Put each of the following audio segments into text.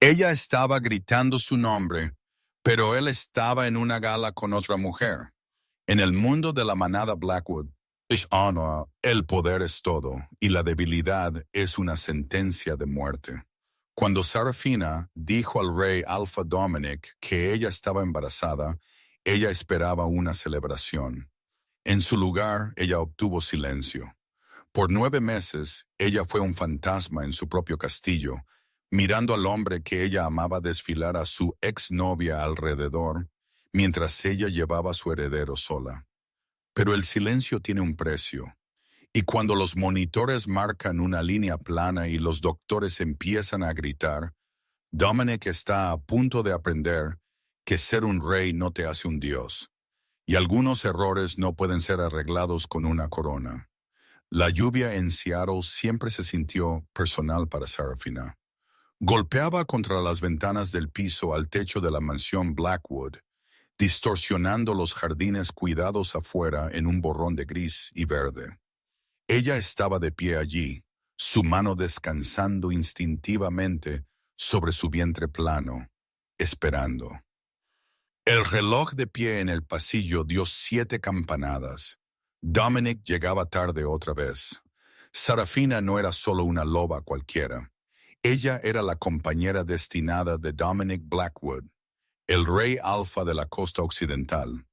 Ella estaba gritando su nombre, pero él estaba en una gala con otra mujer. En el mundo de la manada Blackwood, el poder es todo y la debilidad es una sentencia de muerte. Cuando Sarafina dijo al rey Alpha Dominic que ella estaba embarazada, ella esperaba una celebración. En su lugar, ella obtuvo silencio. Por 9 meses, ella fue un fantasma en su propio castillo, mirando al hombre que ella amaba desfilar a su exnovia alrededor, mientras ella llevaba a su heredero sola. Pero el silencio tiene un precio, y cuando los monitores marcan una línea plana y los doctores empiezan a gritar, Dominic está a punto de aprender que ser un rey no te hace un dios, y algunos errores no pueden ser arreglados con una corona. La lluvia en Seattle siempre se sintió personal para Sarafina. Golpeaba contra las ventanas del piso al techo de la mansión Blackwood, distorsionando los jardines cuidados afuera en un borrón de gris y verde. Ella estaba de pie allí, su mano descansando instintivamente sobre su vientre plano, esperando. El reloj de pie en el pasillo dio 7 campanadas. Dominic llegaba tarde otra vez. Sarafina no era solo una loba cualquiera. Ella era la compañera destinada de Dominic Blackwood, el rey alfa de la costa occidental.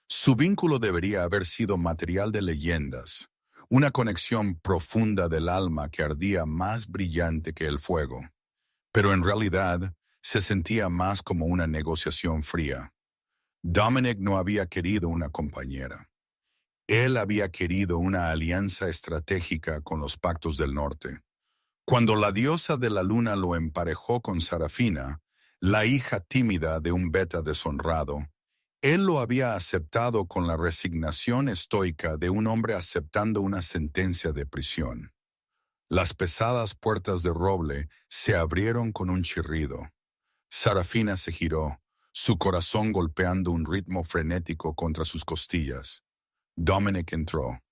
Su vínculo debería haber sido material de leyendas, una conexión profunda del alma que ardía más brillante que el fuego. Pero en realidad se sentía más como una negociación fría. Dominic no había querido una compañera. Él había querido una alianza estratégica con los Pactos del Norte. Cuando la diosa de la luna lo emparejó con Sarafina, la hija tímida de un beta deshonrado, él lo había aceptado con la resignación estoica de un hombre aceptando una sentencia de prisión. Las pesadas puertas de roble se abrieron con un chirrido. Sarafina se giró, su corazón golpeando un ritmo frenético contra sus costillas. Dominic entró.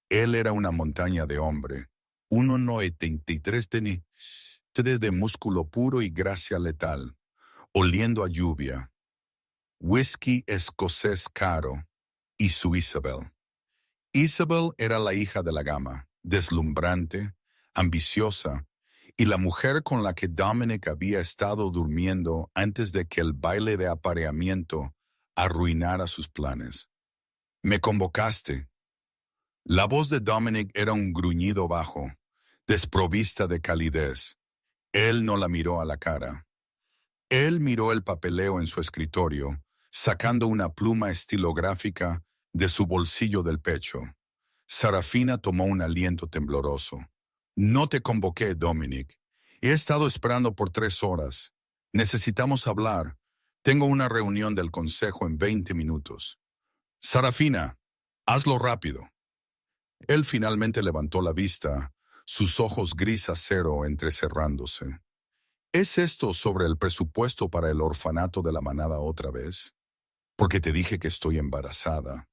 Él era una montaña de hombre, 1,93 de músculo puro y gracia letal, oliendo a lluvia, whisky escocés caro y su Isabel. Isabel era la hija de la gama, deslumbrante, ambiciosa, y la mujer con la que Dominic había estado durmiendo antes de que el baile de apareamiento arruinara sus planes. «Me convocaste». La voz de Dominic era un gruñido bajo, desprovista de calidez. Él no la miró a la cara. Él miró el papeleo en su escritorio, sacando una pluma estilográfica de su bolsillo del pecho. Sarafina tomó un aliento tembloroso. «No te convoqué, Dominic. He estado esperando por 3 horas. Necesitamos hablar. Tengo una reunión del consejo en 20 minutos. Sarafina, hazlo rápido». Él finalmente levantó la vista, sus ojos gris acero entrecerrándose. «¿Es esto sobre el presupuesto para el orfanato de la manada otra vez? Porque te dije que estoy embarazada».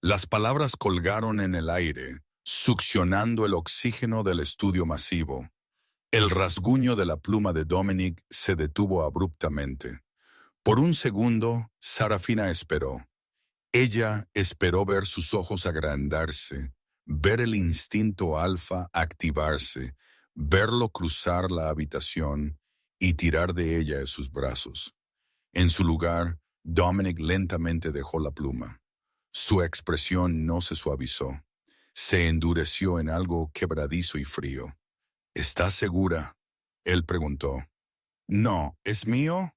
Las palabras colgaron en el aire, succionando el oxígeno del estudio masivo. El rasguño de la pluma de Dominic se detuvo abruptamente. Por un segundo, Sarafina esperó. Ella esperó ver sus ojos agrandarse, ver el instinto alfa activarse, verlo cruzar la habitación y tirar de ella en sus brazos. En su lugar, Dominic lentamente dejó la pluma. Su expresión no se suavizó. Se endureció en algo quebradizo y frío. «¿Estás segura?», él preguntó. «No, ¿es mío?».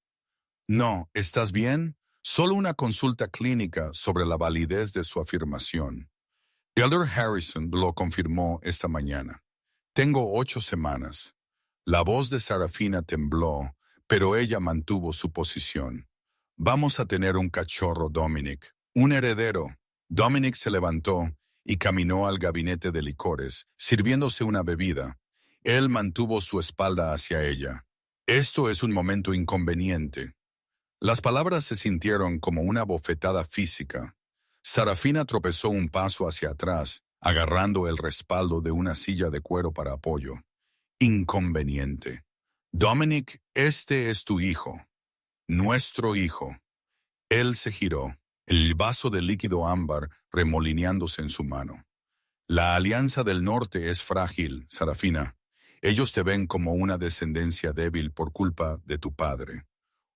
«No, ¿estás bien?». Solo una consulta clínica sobre la validez de su afirmación. Elder Harrison lo confirmó esta mañana. «Tengo 8 semanas». La voz de Sarafina tembló, pero ella mantuvo su posición. «Vamos a tener un cachorro, Dominic. Un heredero». Dominic se levantó y caminó al gabinete de licores, sirviéndose una bebida. Él mantuvo su espalda hacia ella. «Esto es un momento inconveniente». Las palabras se sintieron como una bofetada física. Sarafina tropezó un paso hacia atrás, agarrando el respaldo de una silla de cuero para apoyo. «Inconveniente». Dominic, este es tu hijo, nuestro hijo. Él se giró, el vaso de líquido ámbar remolineándose en su mano. La Alianza del Norte es frágil, Sarafina. Ellos te ven como una descendencia débil por culpa de tu padre.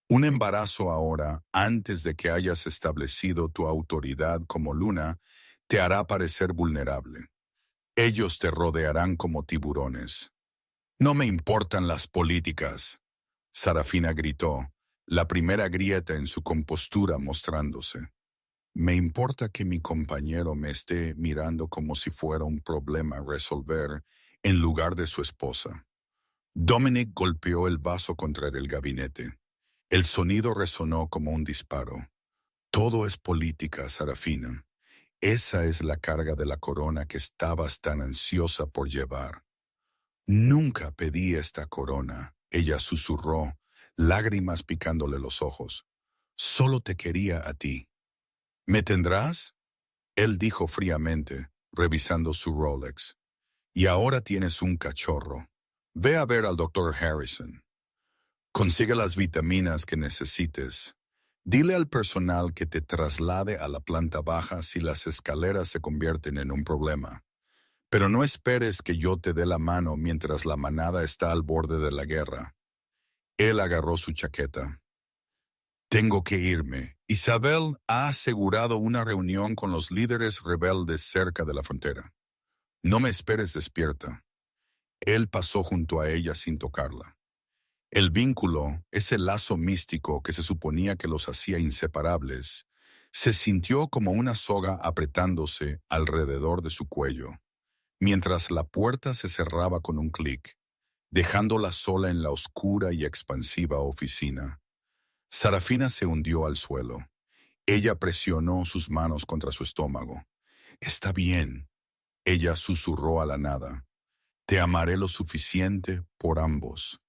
Un embarazo ahora, antes de que hayas establecido tu autoridad como Luna, te hará parecer vulnerable. Ellos te rodearán como tiburones. No me importan las políticas, Sarafina gritó, la primera grieta en su compostura mostrándose. Me importa que mi compañero me esté mirando como si fuera un problema a resolver en lugar de su esposa. Dominic golpeó el vaso contra el gabinete. El sonido resonó como un disparo. Todo es política, Sarafina. Esa es la carga de la corona que estabas tan ansiosa por llevar. Nunca pedí esta corona, ella susurró, lágrimas picándole los ojos. Solo te quería a ti. ¿Me tendrás? Él dijo fríamente, revisando su Rolex. Y ahora tienes un cachorro. Ve a ver al doctor Harrison. Consigue las vitaminas que necesites. Dile al personal que te traslade a la planta baja si las escaleras se convierten en un problema. Pero no esperes que yo te dé la mano mientras la manada está al borde de la guerra. Él agarró su chaqueta. Tengo que irme. Isabel ha asegurado una reunión con los líderes rebeldes cerca de la frontera. No me esperes despierta. Él pasó junto a ella sin tocarla. El vínculo, ese lazo místico que se suponía que los hacía inseparables, se sintió como una soga apretándose alrededor de su cuello, mientras la puerta se cerraba con un clic, dejándola sola en la oscura y expansiva oficina. Sarafina se hundió al suelo. Ella presionó sus manos contra su estómago. Está bien, ella susurró a la nada. Te amaré lo suficiente por ambos.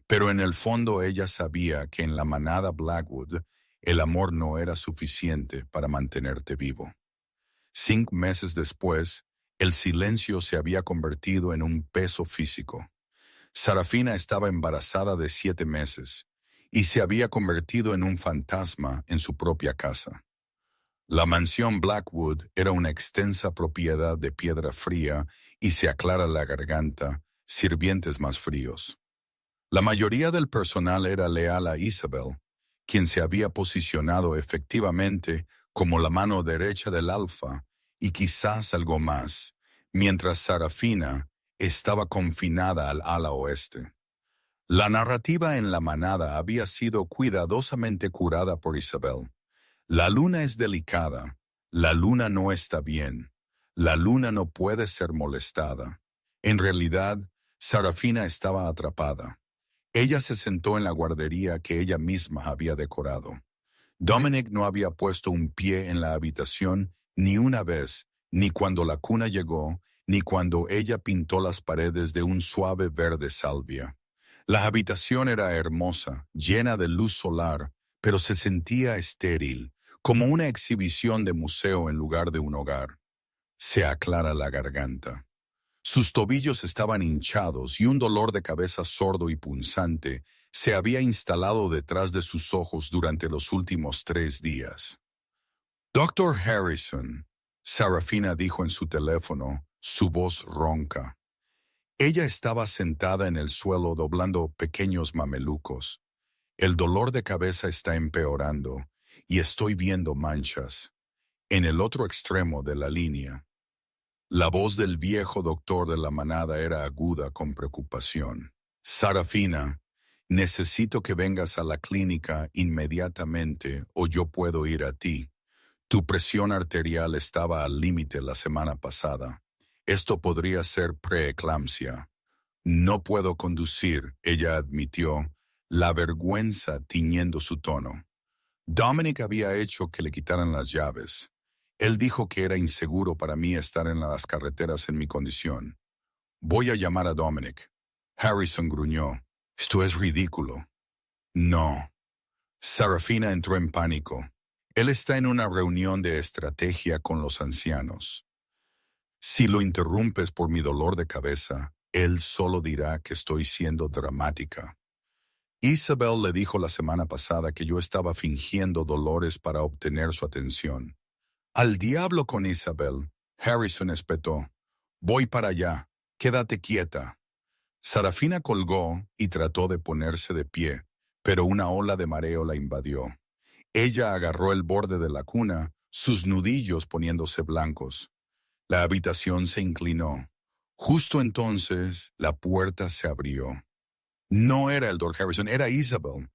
Pero en el fondo ella sabía que en la manada Blackwood el amor no era suficiente para mantenerte vivo. 5 meses después, el silencio se había convertido en un peso físico. Sarafina estaba embarazada de 7 meses y se había convertido en un fantasma en su propia casa. La mansión Blackwood era una extensa propiedad de piedra fría y se aclara la garganta, sirvientes más fríos. La mayoría del personal era leal a Isabel, quien se había posicionado efectivamente como la mano derecha del alfa y quizás algo más, mientras Sarafina estaba confinada al ala oeste. La narrativa en la manada había sido cuidadosamente curada por Isabel. La luna es delicada, la luna no está bien, la luna no puede ser molestada. En realidad, Sarafina estaba atrapada. Ella se sentó en la guardería que ella misma había decorado. Dominic no había puesto un pie en la habitación ni una vez, ni cuando la cuna llegó, ni cuando ella pintó las paredes de un suave verde salvia. La habitación era hermosa, llena de luz solar, pero se sentía estéril, como una exhibición de museo en lugar de un hogar. Se aclara la garganta. Sus tobillos estaban hinchados y un dolor de cabeza sordo y punzante se había instalado detrás de sus ojos durante los últimos 3 días. Doctor Harrison, Sarafina dijo en su teléfono, su voz ronca. Ella estaba sentada en el suelo doblando pequeños mamelucos. El dolor de cabeza está empeorando y estoy viendo manchas. En el otro extremo de la línea. La voz del viejo doctor de la manada era aguda con preocupación. Sarafina, necesito que vengas a la clínica inmediatamente o yo puedo ir a ti. Tu presión arterial estaba al límite la semana pasada. Esto podría ser preeclampsia. No puedo conducir, ella admitió, la vergüenza tiñendo su tono. Dominic había hecho que le quitaran las llaves. Él dijo que era inseguro para mí estar en las carreteras en mi condición. Voy a llamar a Dominic. Harrison gruñó. Esto es ridículo. No. Sarafina entró en pánico. Él está en una reunión de estrategia con los ancianos. Si lo interrumpes por mi dolor de cabeza, él solo dirá que estoy siendo dramática. Isabel le dijo la semana pasada que yo estaba fingiendo dolores para obtener su atención. Al diablo con Isabel, Harrison espetó. Voy para allá. Quédate quieta. Sarafina colgó y trató de ponerse de pie, pero una ola de mareo la invadió. Ella agarró el borde de la cuna, sus nudillos poniéndose blancos. La habitación se inclinó. Justo entonces, la puerta se abrió. No era el Dr. Harrison, era Isabel.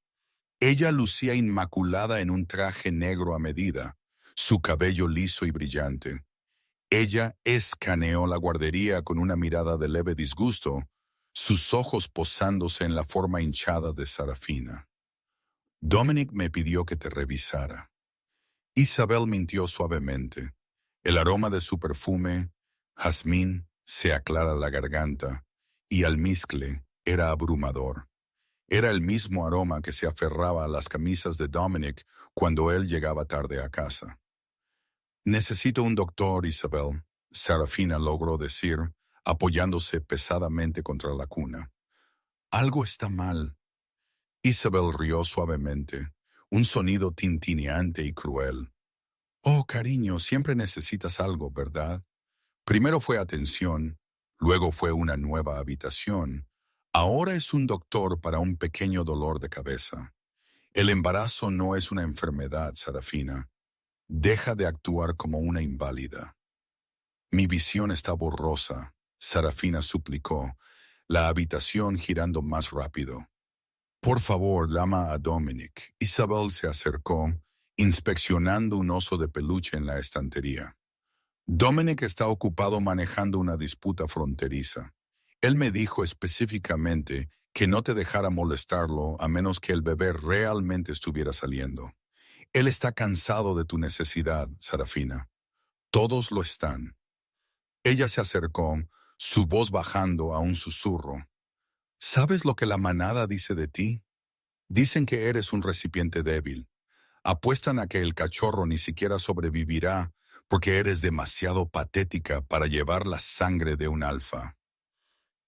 Ella lucía inmaculada en un traje negro a medida, su cabello liso y brillante. Ella escaneó la guardería con una mirada de leve disgusto, sus ojos posándose en la forma hinchada de Sarafina. Dominic me pidió que te revisara. Isabel mintió suavemente. El aroma de su perfume, jazmín, se aclara la garganta, y almizcle era abrumador. Era el mismo aroma que se aferraba a las camisas de Dominic cuando él llegaba tarde a casa. Necesito un doctor, Isabel, Sarafina logró decir, apoyándose pesadamente contra la cuna. Algo está mal. Isabel rió suavemente, un sonido tintineante y cruel. Oh, cariño, siempre necesitas algo, ¿verdad? Primero fue atención, luego fue una nueva habitación. Ahora es un doctor para un pequeño dolor de cabeza. El embarazo no es una enfermedad, Sarafina. Deja de actuar como una inválida. Mi visión está borrosa, Sarafina suplicó, la habitación girando más rápido. Por favor, llama a Dominic. Isabel se acercó, inspeccionando un oso de peluche en la estantería. Dominic está ocupado manejando una disputa fronteriza. Él me dijo específicamente que no te dejara molestarlo a menos que el bebé realmente estuviera saliendo. Él está cansado de tu necesidad, Sarafina. Todos lo están. Ella se acercó, su voz bajando a un susurro. ¿Sabes lo que la manada dice de ti? Dicen que eres un recipiente débil. Apuestan a que el cachorro ni siquiera sobrevivirá porque eres demasiado patética para llevar la sangre de un alfa.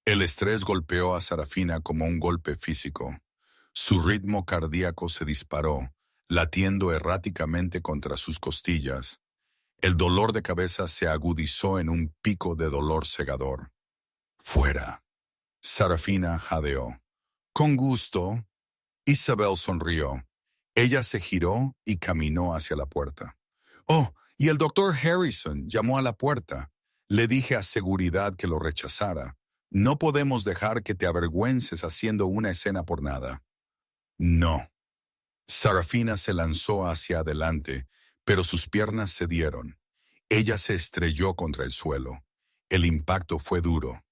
El estrés golpeó a Sarafina como un golpe físico. Su ritmo cardíaco se disparó, latiendo erráticamente contra sus costillas. El dolor de cabeza se agudizó en un pico de dolor cegador. Fuera. Sarafina jadeó. Con gusto. Isabel sonrió. Ella se giró y caminó hacia la puerta. Oh, y el doctor Harrison llamó a la puerta. Le dije a seguridad que lo rechazara. No podemos dejar que te avergüences haciendo una escena por nada. No. Sarafina se lanzó hacia adelante, pero sus piernas cedieron. Ella se estrelló contra el suelo. El impacto fue duro.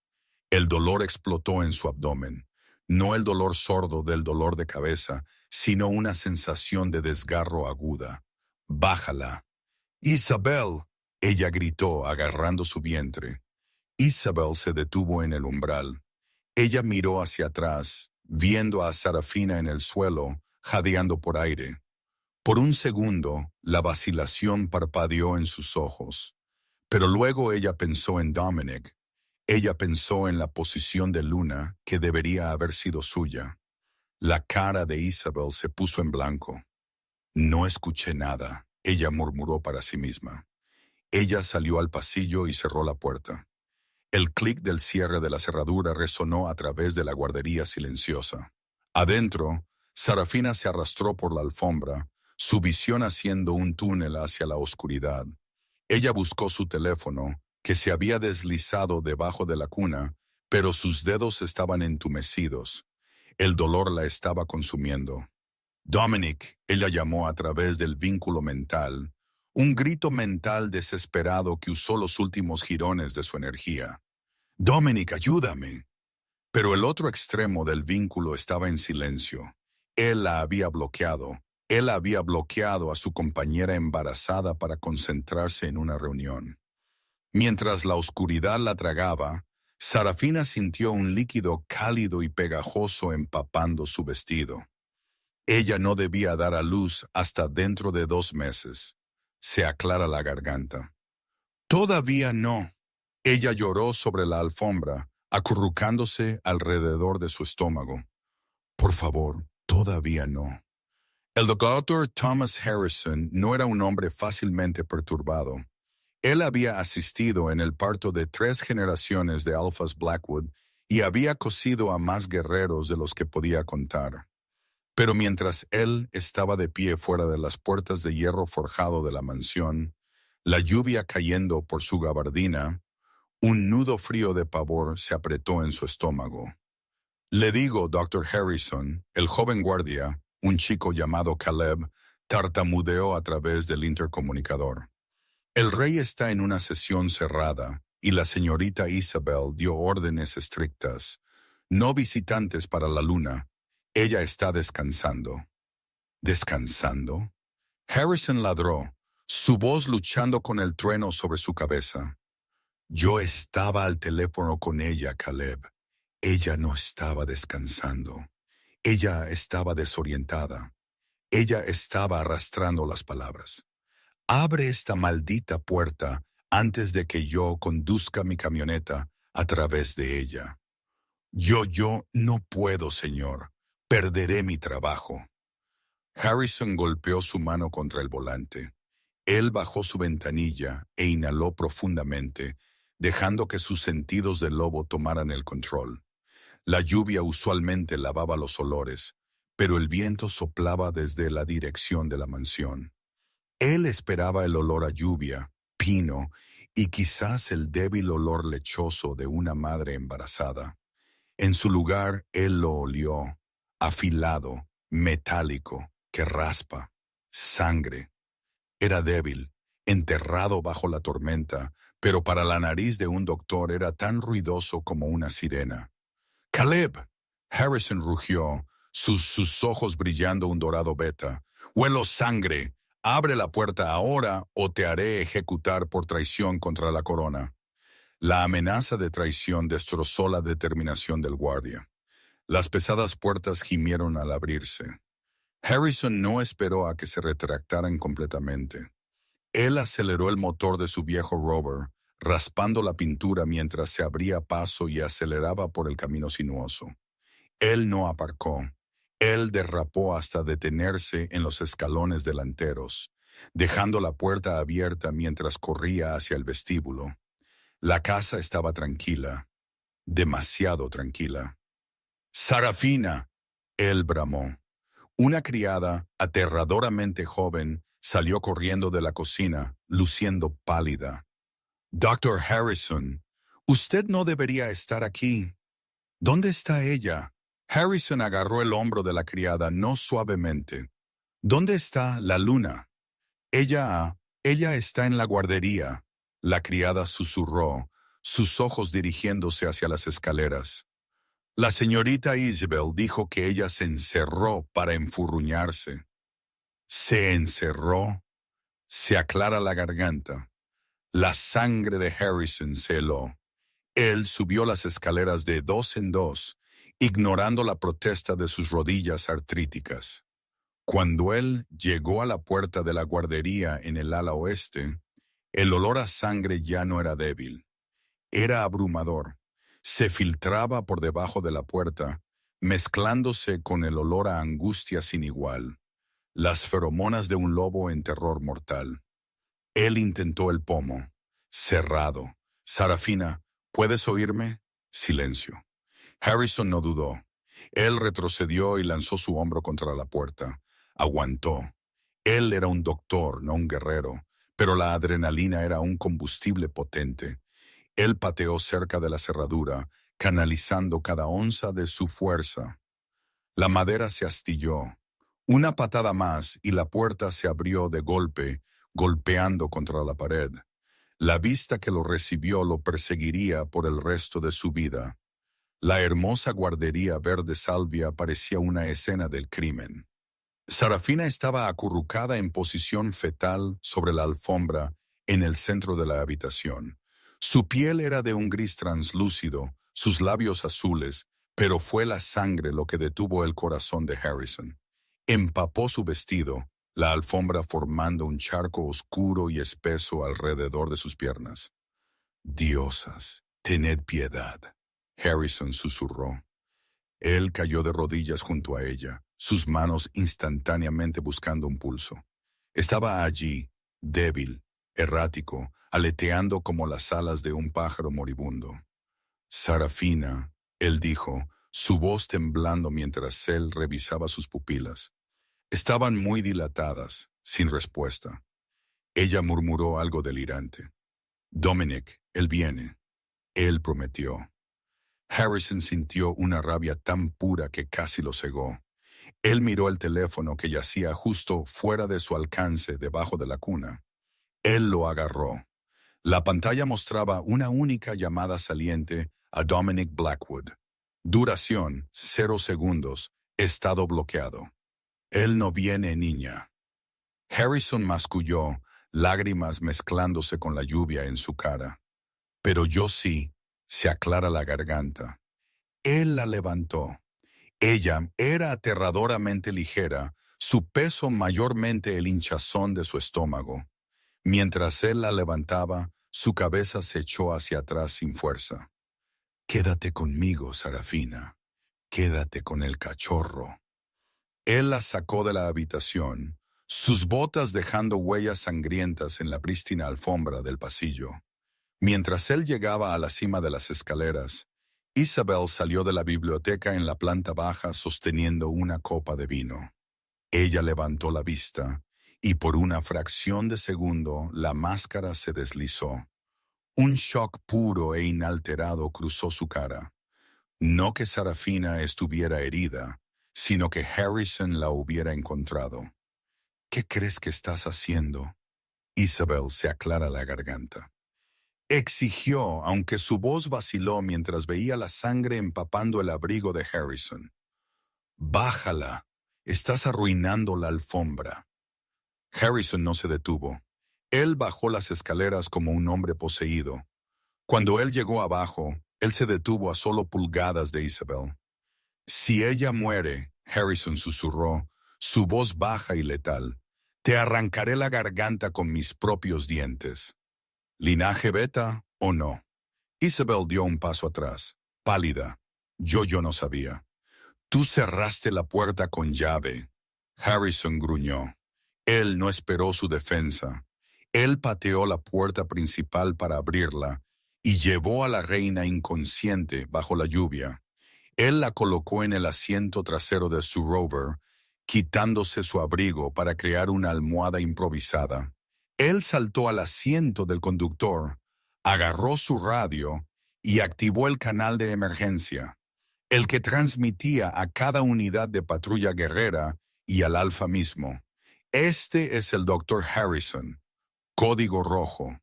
El dolor explotó en su abdomen. No el dolor sordo del dolor de cabeza, sino una sensación de desgarro aguda. Bájala. Isabel. Ella gritó, agarrando su vientre. Isabel se detuvo en el umbral. Ella miró hacia atrás, viendo a Sarafina en el suelo, jadeando por aire. Por un segundo, la vacilación parpadeó en sus ojos. Pero luego ella pensó en Dominic. Ella pensó en la posición de Luna que debería haber sido suya. La cara de Isabel se puso en blanco. No escuché nada, ella murmuró para sí misma. Ella salió al pasillo y cerró la puerta. El clic del cierre de la cerradura resonó a través de la guardería silenciosa. Adentro, Sarafina se arrastró por la alfombra, su visión haciendo un túnel hacia la oscuridad. Ella buscó su teléfono, que se había deslizado debajo de la cuna, pero sus dedos estaban entumecidos. El dolor la estaba consumiendo. Dominic, ella llamó a través del vínculo mental, un grito mental desesperado que usó los últimos jirones de su energía. Dominic, ayúdame. Pero el otro extremo del vínculo estaba en silencio. Él la había bloqueado. Él había bloqueado a su compañera embarazada para concentrarse en una reunión. Mientras la oscuridad la tragaba, Sarafina sintió un líquido cálido y pegajoso empapando su vestido. Ella no debía dar a luz hasta dentro de 2 meses. Se aclara la garganta. Todavía no. Ella lloró sobre la alfombra, acurrucándose alrededor de su estómago. Por favor, Todavía no. El doctor Thomas Harrison no era un hombre fácilmente perturbado. Él había asistido en el parto de 3 generaciones de Alphas Blackwood y había cosido a más guerreros de los que podía contar. Pero mientras él estaba de pie fuera de las puertas de hierro forjado de la mansión, la lluvia cayendo por su gabardina, un nudo frío de pavor se apretó en su estómago. Le digo, Dr. Harrison, el joven guardia, un chico llamado Caleb, tartamudeó a través del intercomunicador. El rey está en una sesión cerrada y la señorita Isabel dio órdenes estrictas. No visitantes para la luna. Ella está descansando. ¿Descansando? Harrison ladró, su voz luchando con el trueno sobre su cabeza. Yo estaba al teléfono con ella, Caleb. Ella no estaba descansando. Ella estaba desorientada. Ella estaba arrastrando las palabras. Abre esta maldita puerta antes de que yo conduzca mi camioneta a través de ella. Yo no puedo, señor. Perderé mi trabajo. Harrison golpeó su mano contra el volante. Él bajó su ventanilla e inhaló profundamente, dejando que sus sentidos de lobo tomaran el control. La lluvia usualmente lavaba los olores, pero el viento soplaba desde la dirección de la mansión. Él esperaba el olor a lluvia, pino y quizás el débil olor lechoso de una madre embarazada. En su lugar, él lo olió, afilado, metálico, que raspa, sangre. Era débil, enterrado bajo la tormenta, pero para la nariz de un doctor era tan ruidoso como una sirena. ¡Caleb! Harrison rugió, sus ojos brillando un dorado beta. ¡Huelo sangre! Abre la puerta ahora o te haré ejecutar por traición contra la corona. La amenaza de traición destrozó la determinación del guardia. Las pesadas puertas gimieron al abrirse. Harrison no esperó a que se retractaran completamente. Él aceleró el motor de su viejo Rover, raspando la pintura mientras se abría paso y aceleraba por el camino sinuoso. Él no aparcó. Él derrapó hasta detenerse en los escalones delanteros, dejando la puerta abierta mientras corría hacia el vestíbulo. La casa estaba tranquila, demasiado tranquila. ¡Sarafina! Él bramó. Una criada, aterradoramente joven, salió corriendo de la cocina, luciendo pálida. «Dr. Harrison, usted no debería estar aquí. ¿Dónde está ella?» Harrison agarró el hombro de la criada no suavemente. «¿Dónde está la luna?» Ella está en la guardería», la criada susurró, sus ojos dirigiéndose hacia las escaleras. La señorita Isabel dijo que ella se encerró para enfurruñarse. ¿Se encerró? Se aclara la garganta. La sangre de Harrison se heló. Él subió las escaleras de 2 en 2, ignorando la protesta de sus rodillas artríticas. Cuando él llegó a la puerta de la guardería en el ala oeste, el olor a sangre ya no era débil. Era abrumador. Se filtraba por debajo de la puerta, mezclándose con el olor a angustia sin igual. Las feromonas de un lobo en terror mortal. Él intentó el pomo. Cerrado. «Sarafina, ¿puedes oírme?» Silencio. Harrison no dudó. Él retrocedió y lanzó su hombro contra la puerta. Aguantó. Él era un doctor, no un guerrero, pero la adrenalina era un combustible potente. Él pateó cerca de la cerradura, canalizando cada onza de su fuerza. La madera se astilló. Una patada más y la puerta se abrió de golpe, golpeando contra la pared. La vista que lo recibió lo perseguiría por el resto de su vida. La hermosa guardería verde salvia parecía una escena del crimen. Sarafina estaba acurrucada en posición fetal sobre la alfombra en el centro de la habitación. Su piel era de un gris translúcido, sus labios azules, pero fue la sangre lo que detuvo el corazón de Harrison. Empapó su vestido, la alfombra formando un charco oscuro y espeso alrededor de sus piernas. «Diosas, tened piedad», Harrison susurró. Él cayó de rodillas junto a ella, sus manos instantáneamente buscando un pulso. Estaba allí, débil, errático, aleteando como las alas de un pájaro moribundo. Sarafina, él dijo, su voz temblando mientras él revisaba sus pupilas. Estaban muy dilatadas, sin respuesta. Ella murmuró algo delirante. Dominic, él viene. Él prometió. Harrison sintió una rabia tan pura que casi lo cegó. Él miró el teléfono que yacía justo fuera de su alcance debajo de la cuna. Él lo agarró. La pantalla mostraba una única llamada saliente a Dominic Blackwood. Duración, 0 segundos. Estado bloqueado. Él no viene, niña. Harrison masculló, lágrimas mezclándose con la lluvia en su cara. Pero yo sí, se aclara la garganta. Él la levantó. Ella era aterradoramente ligera, su peso mayormente el hinchazón de su estómago. Mientras él la levantaba, su cabeza se echó hacia atrás sin fuerza. Quédate conmigo, Sarafina. Quédate con el cachorro. Él la sacó de la habitación, sus botas dejando huellas sangrientas en la prístina alfombra del pasillo. Mientras él llegaba a la cima de las escaleras, Isabel salió de la biblioteca en la planta baja sosteniendo una copa de vino. Ella levantó la vista y por una fracción de segundo la máscara se deslizó. Un shock puro e inalterado cruzó su cara. No que Sarafina estuviera herida, sino que Harrison la hubiera encontrado. ¿Qué crees que estás haciendo? Isabel se aclara la garganta. Exigió, aunque su voz vaciló mientras veía la sangre empapando el abrigo de Harrison. Bájala, estás arruinando la alfombra. Harrison no se detuvo. Él bajó las escaleras como un hombre poseído. Cuando él llegó abajo, él se detuvo a solo pulgadas de Isabel. Si ella muere, Harrison susurró, su voz baja y letal, te arrancaré la garganta con mis propios dientes. ¿Linaje beta o no? Isabel dio un paso atrás, pálida. Yo no sabía. Tú cerraste la puerta con llave. Harrison gruñó. Él no esperó su defensa. Él pateó la puerta principal para abrirla y llevó a la reina inconsciente bajo la lluvia. Él la colocó en el asiento trasero de su rover, quitándose su abrigo para crear una almohada improvisada. Él saltó al asiento del conductor, agarró su radio y activó el canal de emergencia, el que transmitía a cada unidad de patrulla guerrera y al Alfa mismo. Este es el Dr. Harrison. Código rojo.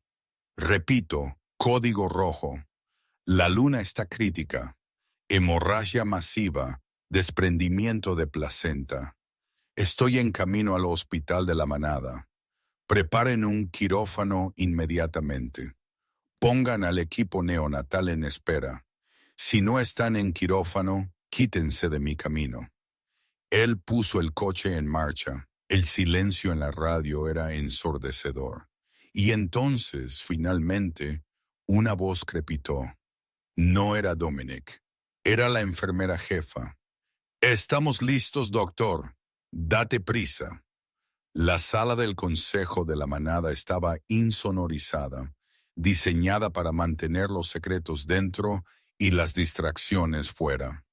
Repito, código rojo. La luna está crítica. Hemorragia masiva, desprendimiento de placenta. Estoy en camino al hospital de la manada. Preparen un quirófano inmediatamente. Pongan al equipo neonatal en espera. Si no están en quirófano, quítense de mi camino. Él puso el coche en marcha. El silencio en la radio era ensordecedor. Y entonces, finalmente, una voz crepitó. No era Dominic. Era la enfermera jefa. Estamos listos, doctor. Date prisa. La sala del consejo de la manada estaba insonorizada, diseñada para mantener los secretos dentro y las distracciones fuera.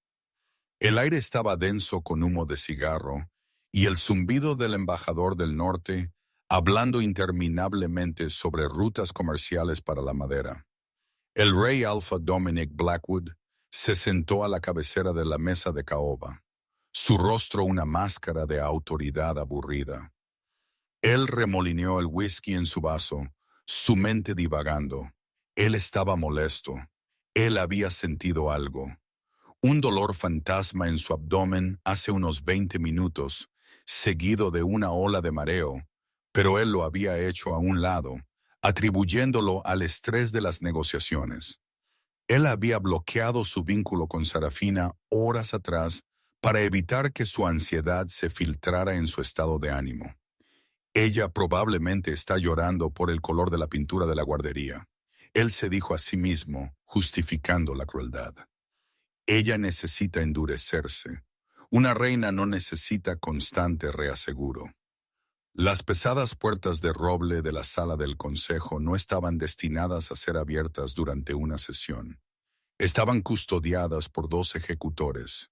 El aire estaba denso con humo de cigarro y el zumbido del embajador del norte hablando interminablemente sobre rutas comerciales para la madera. El rey Alpha Dominic Blackwood se sentó a la cabecera de la mesa de caoba, su rostro una máscara de autoridad aburrida. Él remolineó el whisky en su vaso, su mente divagando. Él estaba molesto. Él había sentido algo. Un dolor fantasma en su abdomen hace unos 20 minutos, seguido de una ola de mareo, pero él lo había hecho a un lado, atribuyéndolo al estrés de las negociaciones. Él había bloqueado su vínculo con Sarafina horas atrás para evitar que su ansiedad se filtrara en su estado de ánimo. Ella probablemente está llorando por el color de la pintura de la guardería. Él se dijo a sí mismo, justificando la crueldad. Ella necesita endurecerse. Una reina no necesita constante reaseguro. Las pesadas puertas de roble de la sala del consejo no estaban destinadas a ser abiertas durante una sesión. Estaban custodiadas por 2 ejecutores.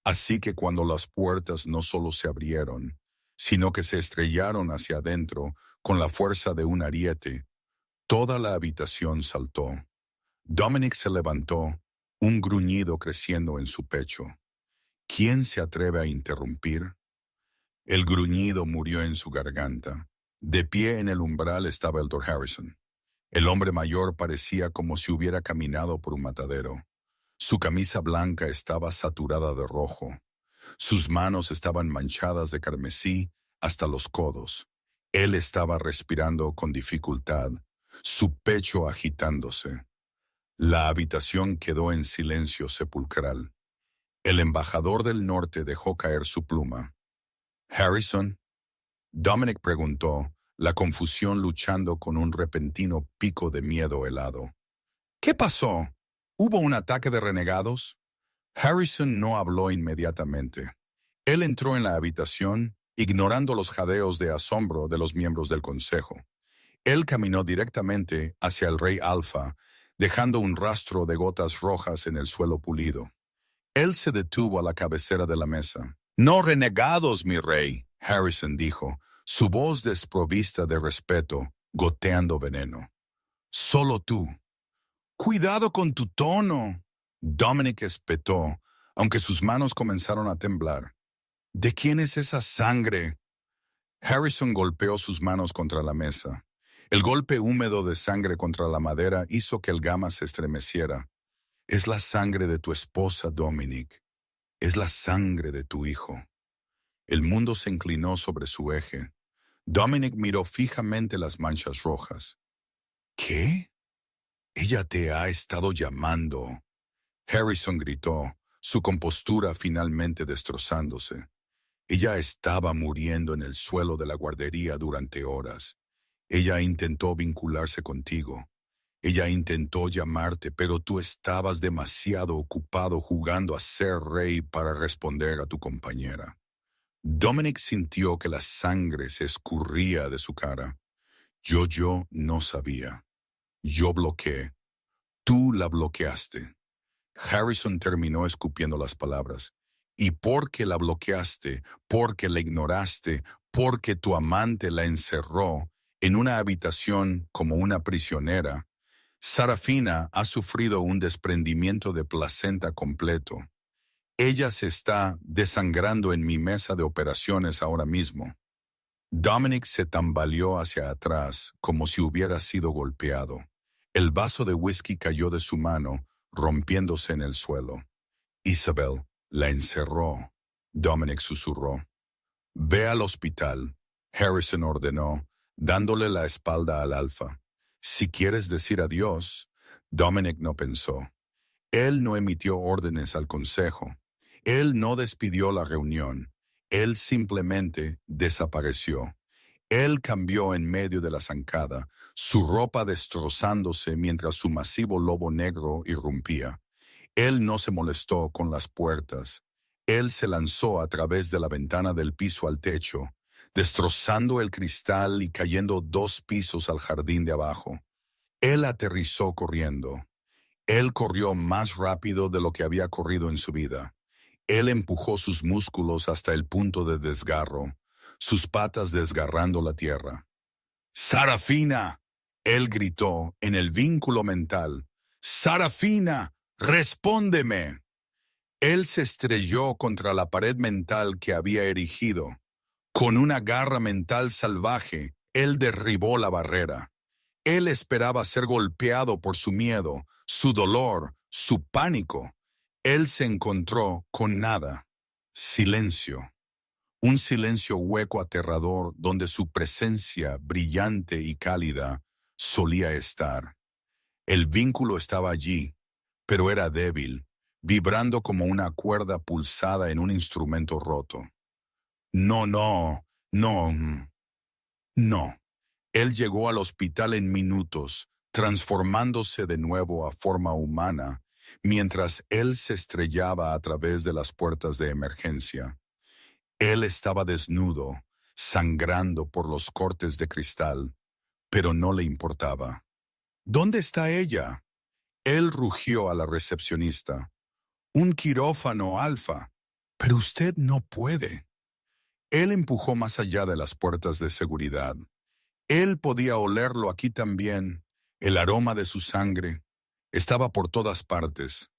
Así que cuando las puertas no solo se abrieron, sino que se estrellaron hacia adentro con la fuerza de un ariete, toda la habitación saltó. Dominic se levantó, un gruñido creciendo en su pecho. ¿Quién se atreve a interrumpir? El gruñido murió en su garganta. De pie en el umbral estaba el Dr. Harrison. El hombre mayor parecía como si hubiera caminado por un matadero. Su camisa blanca estaba saturada de rojo. Sus manos estaban manchadas de carmesí hasta los codos. Él estaba respirando con dificultad, su pecho agitándose. La habitación quedó en silencio sepulcral. El embajador del norte dejó caer su pluma. «Harrison», Dominic preguntó, la confusión luchando con un repentino pico de miedo helado. «¿Qué pasó? ¿Hubo un ataque de renegados?» Harrison no habló inmediatamente. Él entró en la habitación, ignorando los jadeos de asombro de los miembros del consejo. Él caminó directamente hacia el rey Alfa, dejando un rastro de gotas rojas en el suelo pulido. Él se detuvo a la cabecera de la mesa. «No renegados, mi rey», Harrison dijo, su voz desprovista de respeto, goteando veneno. «Solo tú». «Cuidado con tu tono», Dominic espetó, aunque sus manos comenzaron a temblar. «¿De quién es esa sangre?» Harrison golpeó sus manos contra la mesa. El golpe húmedo de sangre contra la madera hizo que el gama se estremeciera. «Es la sangre de tu esposa, Dominic. Es la sangre de tu hijo». El mundo se inclinó sobre su eje. Dominic miró fijamente las manchas rojas. «¿Qué? Ella te ha estado llamando». Harrison gritó, su compostura finalmente destrozándose. «Ella estaba muriendo en el suelo de la guardería durante horas. Ella intentó vincularse contigo. Ella intentó llamarte, pero tú estabas demasiado ocupado jugando a ser rey para responder a tu compañera». Dominic sintió que la sangre se escurría de su cara. Yo no sabía. Yo bloqueé. Tú la bloqueaste». Harrison terminó escupiendo las palabras. «Y porque la bloqueaste, porque la ignoraste, porque tu amante la encerró en una habitación como una prisionera, Sarafina ha sufrido un desprendimiento de placenta completo. Ella se está desangrando en mi mesa de operaciones ahora mismo». Dominic se tambaleó hacia atrás como si hubiera sido golpeado. El vaso de whisky cayó de su mano, rompiéndose en el suelo. «Isabel la encerró», Dominic susurró. «Ve al hospital», Harrison ordenó, dándole la espalda al Alfa. «Si quieres decir adiós», Dominic no pensó. Él no emitió órdenes al consejo. Él no despidió la reunión. Él simplemente desapareció. Él cambió en medio de la zancada, su ropa destrozándose mientras su masivo lobo negro irrumpía. Él no se molestó con las puertas. Él se lanzó a través de la ventana del piso al techo, destrozando el cristal y cayendo 2 pisos al jardín de abajo. Él aterrizó corriendo. Él corrió más rápido de lo que había corrido en su vida. Él empujó sus músculos hasta el punto de desgarro, sus patas desgarrando la tierra. «¡Sarafina!», él gritó en el vínculo mental. «¡Sarafina! ¡Respóndeme!». Él se estrelló contra la pared mental que había erigido. Con una garra mental salvaje, él derribó la barrera. Él esperaba ser golpeado por su miedo, su dolor, su pánico. Él se encontró con nada. Silencio. Un silencio hueco aterrador donde su presencia brillante y cálida solía estar. El vínculo estaba allí, pero era débil, vibrando como una cuerda pulsada en un instrumento roto. No. No. Él llegó al hospital en minutos, transformándose de nuevo a forma humana, mientras él se estrellaba a través de las puertas de emergencia. Él estaba desnudo, sangrando por los cortes de cristal, pero no le importaba. ¿Dónde está ella? Él rugió a la recepcionista. Un quirófano, Alfa. Pero usted no puede. Él empujó más allá de las puertas de seguridad. Él podía olerlo aquí también. El aroma de su sangre estaba por todas partes.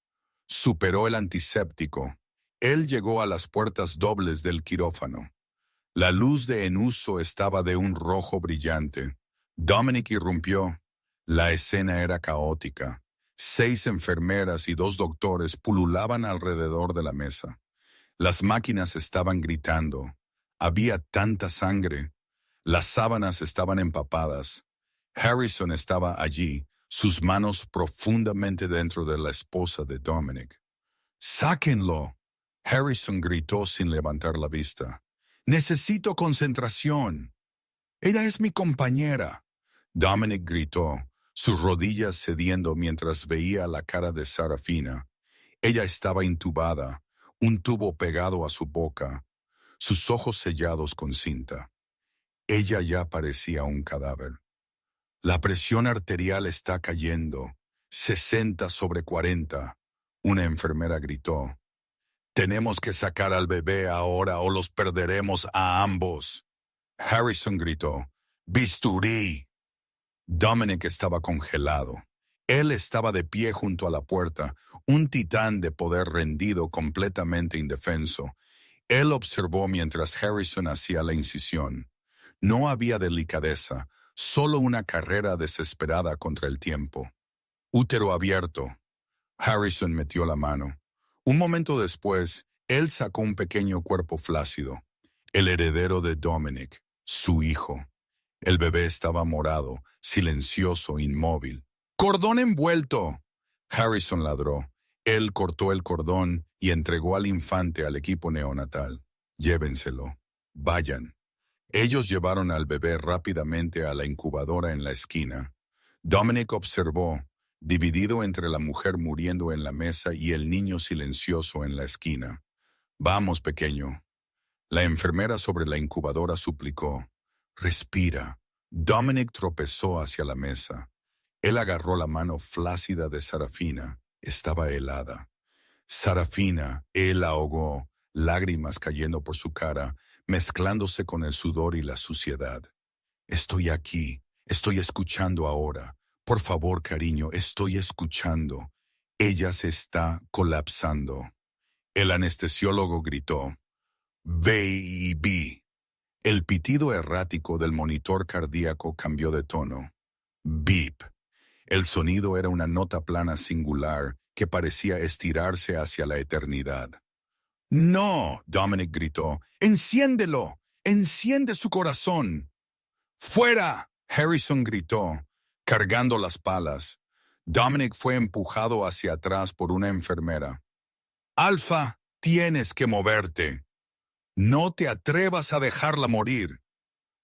Superó el antiséptico. Él llegó a las puertas dobles del quirófano. La luz de en uso estaba de un rojo brillante. Dominic irrumpió. La escena era caótica. 6 enfermeras y 2 doctores pululaban alrededor de la mesa. Las máquinas estaban gritando. Había tanta sangre. Las sábanas estaban empapadas. Harrison estaba allí, sus manos profundamente dentro de la esposa de Dominic. ¡Sáquenlo! Harrison gritó sin levantar la vista. ¡Necesito concentración! ¡Ella es mi compañera! Dominic gritó, sus rodillas cediendo mientras veía la cara de Sarafina. Ella estaba intubada, un tubo pegado a su boca, sus ojos sellados con cinta. Ella ya parecía un cadáver. La presión arterial está cayendo. 60/40. Una enfermera gritó. Tenemos que sacar al bebé ahora o los perderemos a ambos. Harrison gritó. ¡Bisturí! Dominic estaba congelado. Él estaba de pie junto a la puerta, un titán de poder rendido completamente indefenso. Él observó mientras Harrison hacía la incisión. No había delicadeza, solo una carrera desesperada contra el tiempo. Útero abierto. Harrison metió la mano. Un momento después, él sacó un pequeño cuerpo flácido, el heredero de Dominic, su hijo. El bebé estaba morado, silencioso, inmóvil. ¡Cordón envuelto! Harrison ladró. Él cortó el cordón y entregó al infante al equipo neonatal. Llévenselo. Vayan. Ellos llevaron al bebé rápidamente a la incubadora en la esquina. Dominic observó, dividido entre la mujer muriendo en la mesa y el niño silencioso en la esquina. Vamos, pequeño. La enfermera sobre la incubadora suplicó. Respira. Dominic tropezó hacia la mesa. Él agarró la mano flácida de Sarafina. Estaba helada. Sarafina, él ahogó, lágrimas cayendo por su cara, mezclándose con el sudor y la suciedad. Estoy aquí, estoy escuchando ahora. Por favor, cariño, estoy escuchando. Ella se está colapsando. El anestesiólogo gritó. Baby. El pitido errático del monitor cardíaco cambió de tono. Beep. El sonido era una nota plana singular que parecía estirarse hacia la eternidad. ¡No! Dominic gritó. ¡Enciéndelo! ¡Enciende su corazón! ¡Fuera! Harrison gritó, cargando las palas. Dominic fue empujado hacia atrás por una enfermera. Alfa, tienes que moverte. No te atrevas a dejarla morir.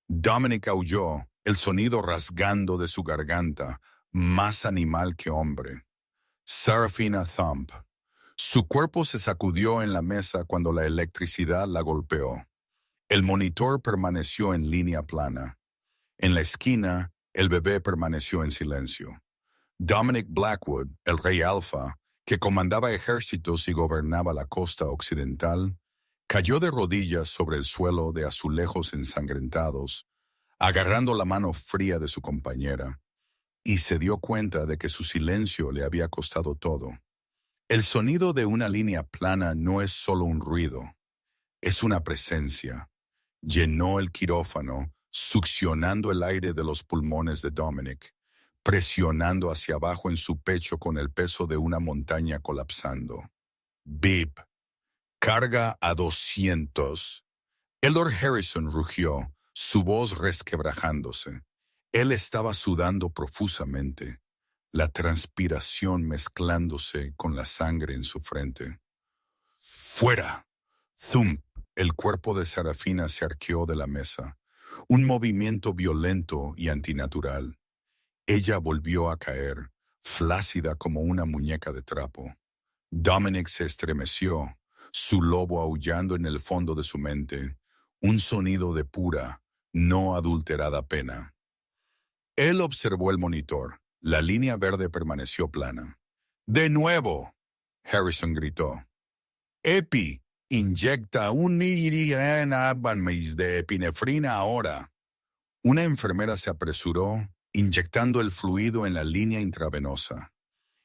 Dominic aulló, el sonido rasgando de su garganta, más animal que hombre. Sarafina Thump. Su cuerpo se sacudió en la mesa cuando la electricidad la golpeó. El monitor permaneció en línea plana. En la esquina, el bebé permaneció en silencio. Dominic Blackwood, el rey Alfa, que comandaba ejércitos y gobernaba la costa occidental, cayó de rodillas sobre el suelo de azulejos ensangrentados, agarrando la mano fría de su compañera, y se dio cuenta de que su silencio le había costado todo. El sonido de una línea plana no es solo un ruido, es una presencia. Llenó el quirófano, succionando el aire de los pulmones de Dominic, presionando hacia abajo en su pecho con el peso de una montaña colapsando. Beep. Carga a 200. Elder Harrison rugió, su voz resquebrajándose. Él estaba sudando profusamente, la transpiración mezclándose con la sangre en su frente. ¡Fuera! Thump. El cuerpo de Sarafina se arqueó de la mesa, un movimiento violento y antinatural. Ella volvió a caer, flácida como una muñeca de trapo. Dominic se estremeció, su lobo aullando en el fondo de su mente, un sonido de pura, no adulterada pena. Él observó el monitor. La línea verde permaneció plana. ¡De nuevo! Harrison gritó. Epi, inyecta un miligramo de epinefrina ahora. Una enfermera se apresuró, inyectando el fluido en la línea intravenosa.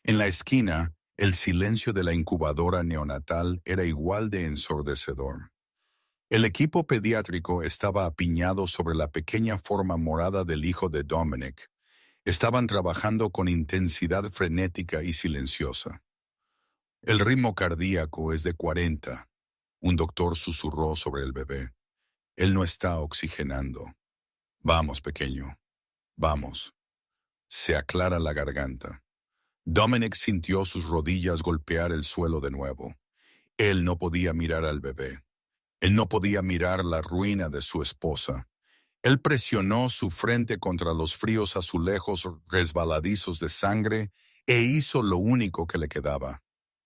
En la esquina, el silencio de la incubadora neonatal era igual de ensordecedor. El equipo pediátrico estaba apiñado sobre la pequeña forma morada del hijo de Dominic. Estaban trabajando con intensidad frenética y silenciosa. El ritmo cardíaco es de 40. Un doctor susurró sobre el bebé. Él no está oxigenando. Vamos, pequeño. Vamos. Se aclara la garganta. Dominic sintió sus rodillas golpear el suelo de nuevo. Él no podía mirar al bebé. Él no podía mirar la ruina de su esposa. Él presionó su frente contra los fríos azulejos resbaladizos de sangre e hizo lo único que le quedaba.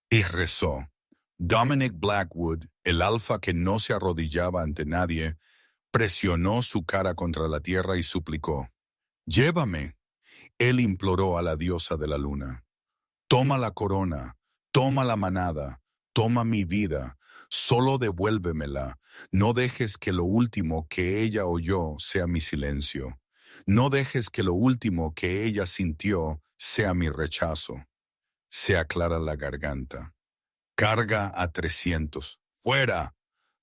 Y rezó. Dominic Blackwood, el alfa que no se arrodillaba ante nadie, presionó su cara contra la tierra y suplicó. «Llévame». Él imploró a la diosa de la luna. «Toma la corona, toma la manada, toma mi vida, solo devuélvemela. No dejes que lo último que ella oyó sea mi silencio. No dejes que lo último que ella sintió sea mi rechazo». Se aclara la garganta. «Carga a 300. ¡Fuera!»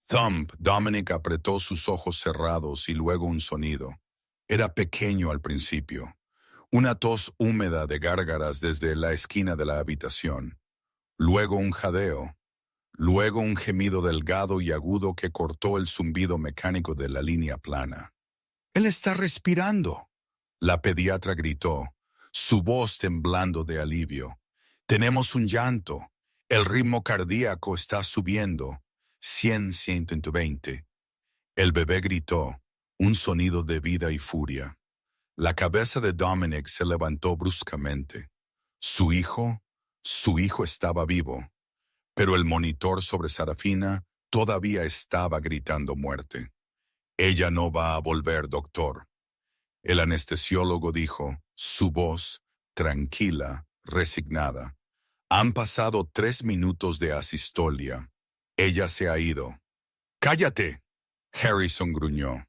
Thump. Dominic apretó sus ojos cerrados y luego un sonido. Era pequeño al principio. Una tos húmeda de gárgaras desde la esquina de la habitación. Luego un jadeo. Luego un gemido delgado y agudo que cortó el zumbido mecánico de la línea plana. «¡Él está respirando!», la pediatra gritó, su voz temblando de alivio. «Tenemos un llanto. El ritmo cardíaco está subiendo. 100, 120. El bebé gritó, un sonido de vida y furia. La cabeza de Dominic se levantó bruscamente. Su hijo estaba vivo, pero el monitor sobre Sarafina todavía estaba gritando muerte. «Ella no va a volver, doctor». El anestesiólogo dijo, su voz tranquila, resignada. «Han pasado 3 minutos de asistolia. Ella se ha ido». «¡Cállate!», Harrison gruñó.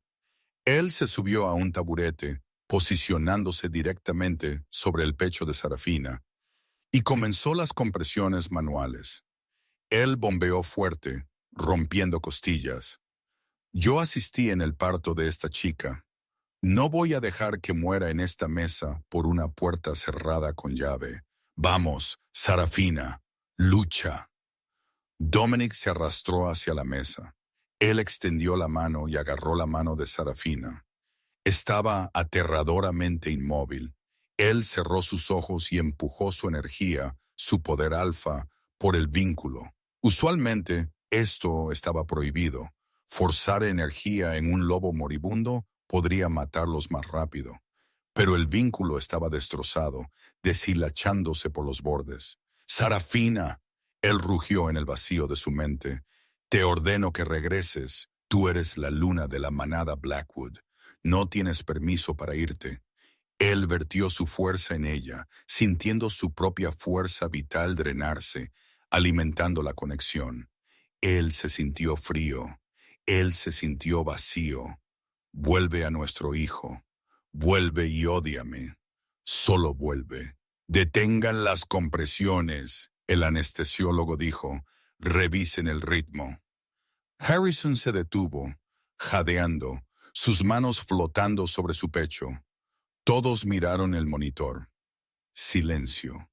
Él se subió a un taburete, posicionándose directamente sobre el pecho de Sarafina, y comenzó las compresiones manuales. Él bombeó fuerte, rompiendo costillas. «Yo asistí en el parto de esta chica. No voy a dejar que muera en esta mesa por una puerta cerrada con llave. Vamos, Sarafina, lucha». Dominic se arrastró hacia la mesa. Él extendió la mano y agarró la mano de Sarafina. Estaba aterradoramente inmóvil. Él cerró sus ojos y empujó su energía, su poder alfa, por el vínculo. Usualmente, esto estaba prohibido. Forzar energía en un lobo moribundo podría matarlos más rápido. Pero el vínculo estaba destrozado, deshilachándose por los bordes. «Sarafina», él rugió en el vacío de su mente. «Te ordeno que regreses. Tú eres la luna de la manada Blackwood. No tienes permiso para irte». Él vertió su fuerza en ella, sintiendo su propia fuerza vital drenarse, alimentando la conexión. Él se sintió frío. Él se sintió vacío. «Vuelve a nuestro hijo. Vuelve y ódiame. Solo vuelve». «Detengan las compresiones», el anestesiólogo dijo. «Revisen el ritmo». Harrison se detuvo, jadeando, sus manos flotando sobre su pecho. Todos miraron el monitor. Silencio.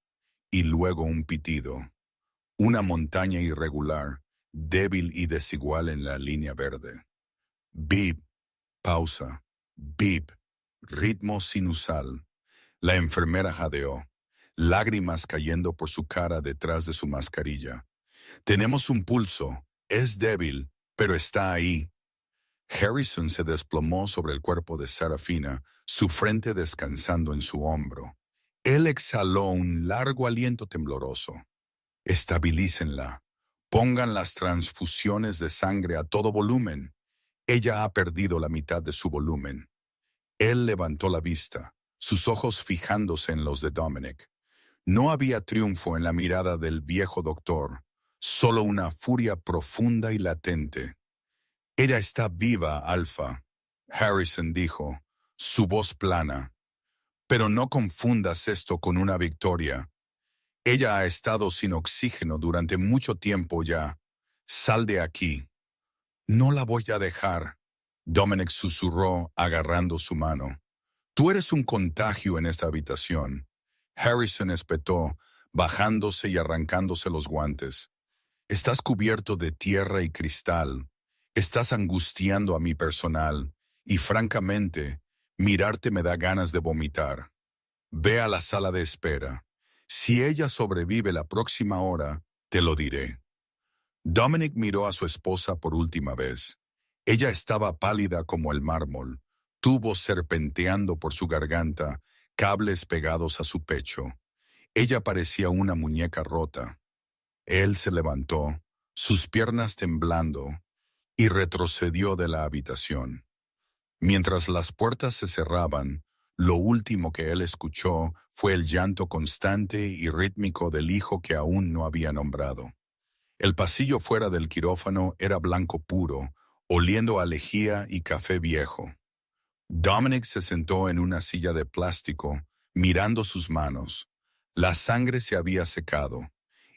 Y luego un pitido. Una montaña irregular, débil y desigual en la línea verde. Beep. Pausa. Beep. Ritmo sinusal. La enfermera jadeó, lágrimas cayendo por su cara detrás de su mascarilla. «Tenemos un pulso. Es débil, pero está ahí». Harrison se desplomó sobre el cuerpo de Sarafina, su frente descansando en su hombro. Él exhaló un largo aliento tembloroso. Estabilícenla. Pongan las transfusiones de sangre a todo volumen. Ella ha perdido la mitad de su volumen. Él levantó la vista, sus ojos fijándose en los de Dominic. No había triunfo en la mirada del viejo doctor, solo una furia profunda y latente. Ella está viva, Alfa, Harrison dijo, su voz plana. Pero no confundas esto con una victoria. Ella ha estado sin oxígeno durante mucho tiempo ya. Sal de aquí. No la voy a dejar. Dominic susurró, agarrando su mano. Tú eres un contagio en esta habitación. Harrison espetó, bajándose y arrancándose los guantes. Estás cubierto de tierra y cristal. Estás angustiando a mi personal. Y francamente, mirarte me da ganas de vomitar. Ve a la sala de espera. Si ella sobrevive la próxima hora, te lo diré. Dominic miró a su esposa por última vez. Ella estaba pálida como el mármol, tubos serpenteando por su garganta, cables pegados a su pecho. Ella parecía una muñeca rota. Él se levantó, sus piernas temblando, y retrocedió de la habitación. Mientras las puertas se cerraban, lo último que él escuchó fue el llanto constante y rítmico del hijo que aún no había nombrado. El pasillo fuera del quirófano era blanco puro, oliendo a lejía y café viejo. Dominic se sentó en una silla de plástico, mirando sus manos. La sangre se había secado.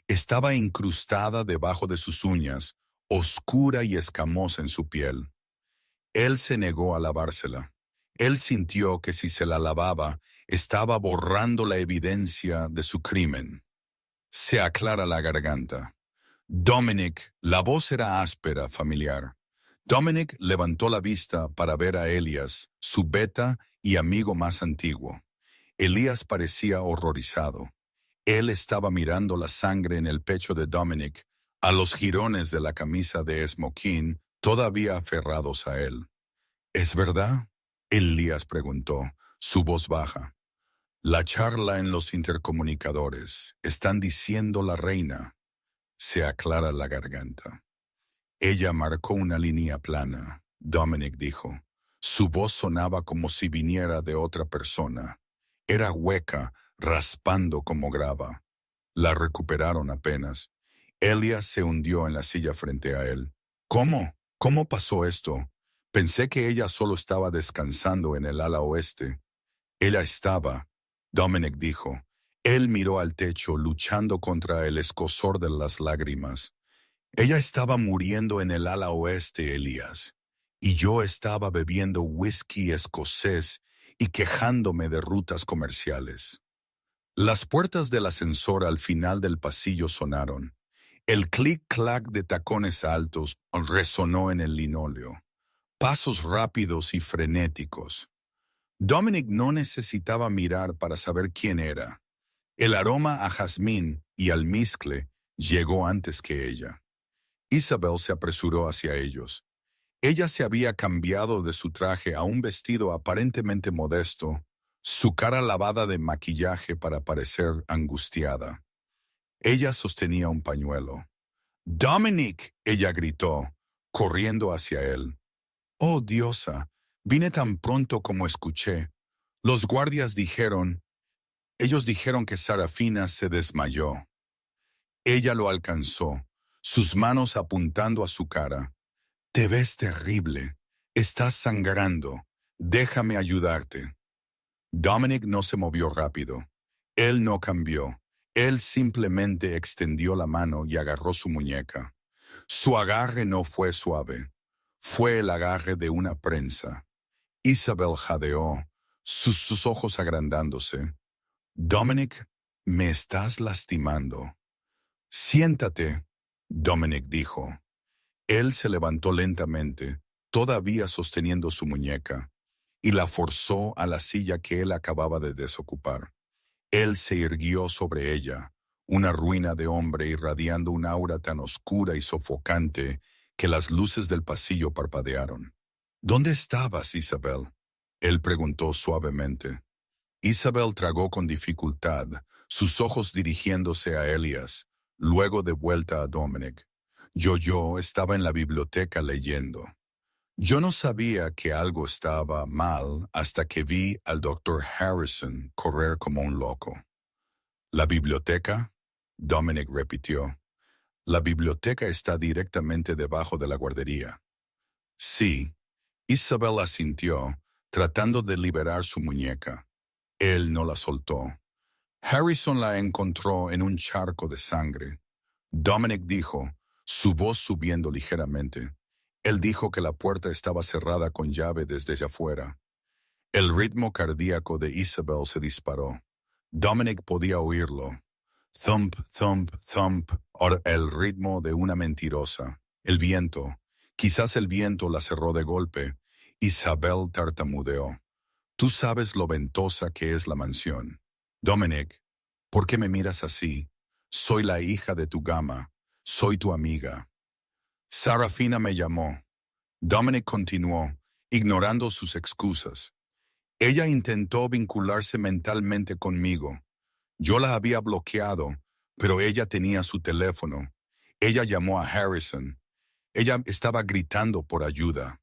Estaba incrustada debajo de sus uñas, oscura y escamosa en su piel. Él se negó a lavársela. Él sintió que si se la lavaba, estaba borrando la evidencia de su crimen. Se aclara la garganta. Dominic, la voz era áspera, familiar. Dominic levantó la vista para ver a Elias, su beta y amigo más antiguo. Elías parecía horrorizado. Él estaba mirando la sangre en el pecho de Dominic, a los jirones de la camisa de esmoquín todavía aferrados a él. ¿Es verdad? Elías preguntó, su voz baja. La charla en los intercomunicadores. Están diciendo la reina. Se aclara la garganta. Ella marcó una línea plana, Dominic dijo. Su voz sonaba como si viniera de otra persona. Era hueca, raspando como grava. La recuperaron apenas. Elias se hundió en la silla frente a él. ¿Cómo? ¿Cómo pasó esto? Pensé que ella solo estaba descansando en el ala oeste. Ella estaba, Dominic dijo. Él miró al techo luchando contra el escozor de las lágrimas. Ella estaba muriendo en el ala oeste, Elías, y yo estaba bebiendo whisky escocés y quejándome de rutas comerciales. Las puertas del ascensor al final del pasillo sonaron. El clic-clac de tacones altos resonó en el linóleo. Pasos rápidos y frenéticos. Dominic no necesitaba mirar para saber quién era. El aroma a jazmín y almizcle llegó antes que ella. Isabel se apresuró hacia ellos. Ella se había cambiado de su traje a un vestido aparentemente modesto, su cara lavada de maquillaje para parecer angustiada. Ella sostenía un pañuelo. «¡Dominic!», ella gritó, corriendo hacia él. «Oh, diosa, vine tan pronto como escuché. Los guardias ellos dijeron que Sarafina se desmayó». Ella lo alcanzó, sus manos apuntando a su cara. «Te ves terrible. Estás sangrando. Déjame ayudarte». Dominic no se movió rápido. Él no cambió. Él simplemente extendió la mano y agarró su muñeca. Su agarre no fue suave. Fue el agarre de una prensa. Isabel jadeó, sus ojos agrandándose. «Dominic, me estás lastimando». «Siéntate», Dominic dijo. Él se levantó lentamente, todavía sosteniendo su muñeca, y la forzó a la silla que él acababa de desocupar. Él se irguió sobre ella, una ruina de hombre irradiando un aura tan oscura y sofocante que las luces del pasillo parpadearon. «¿Dónde estabas, Isabel?», él preguntó suavemente. Isabel tragó con dificultad, sus ojos dirigiéndose a Elias, Luego de vuelta a Dominic, yo estaba en la biblioteca leyendo. Yo no sabía que algo estaba mal hasta que vi al doctor Harrison correr como un loco. ¿La biblioteca? Dominic repitió. La biblioteca está directamente debajo de la guardería. Sí, Isabel asintió, tratando de liberar su muñeca. Él no la soltó. Harrison la encontró en un charco de sangre. Dominic dijo, su voz subiendo ligeramente. Él dijo que la puerta estaba cerrada con llave desde afuera. El ritmo cardíaco de Isabel se disparó. Dominic podía oírlo. Thump, thump, thump, el ritmo de una mentirosa. El viento. Quizás el viento la cerró de golpe. Isabel tartamudeó. Tú sabes lo ventosa que es la mansión. Dominic, ¿por qué me miras así? Soy la hija de tu gama. Soy tu amiga. Sarafina me llamó. Dominic continuó, ignorando sus excusas. Ella intentó vincularse mentalmente conmigo. Yo la había bloqueado, pero ella tenía su teléfono. Ella llamó a Harrison. Ella estaba gritando por ayuda.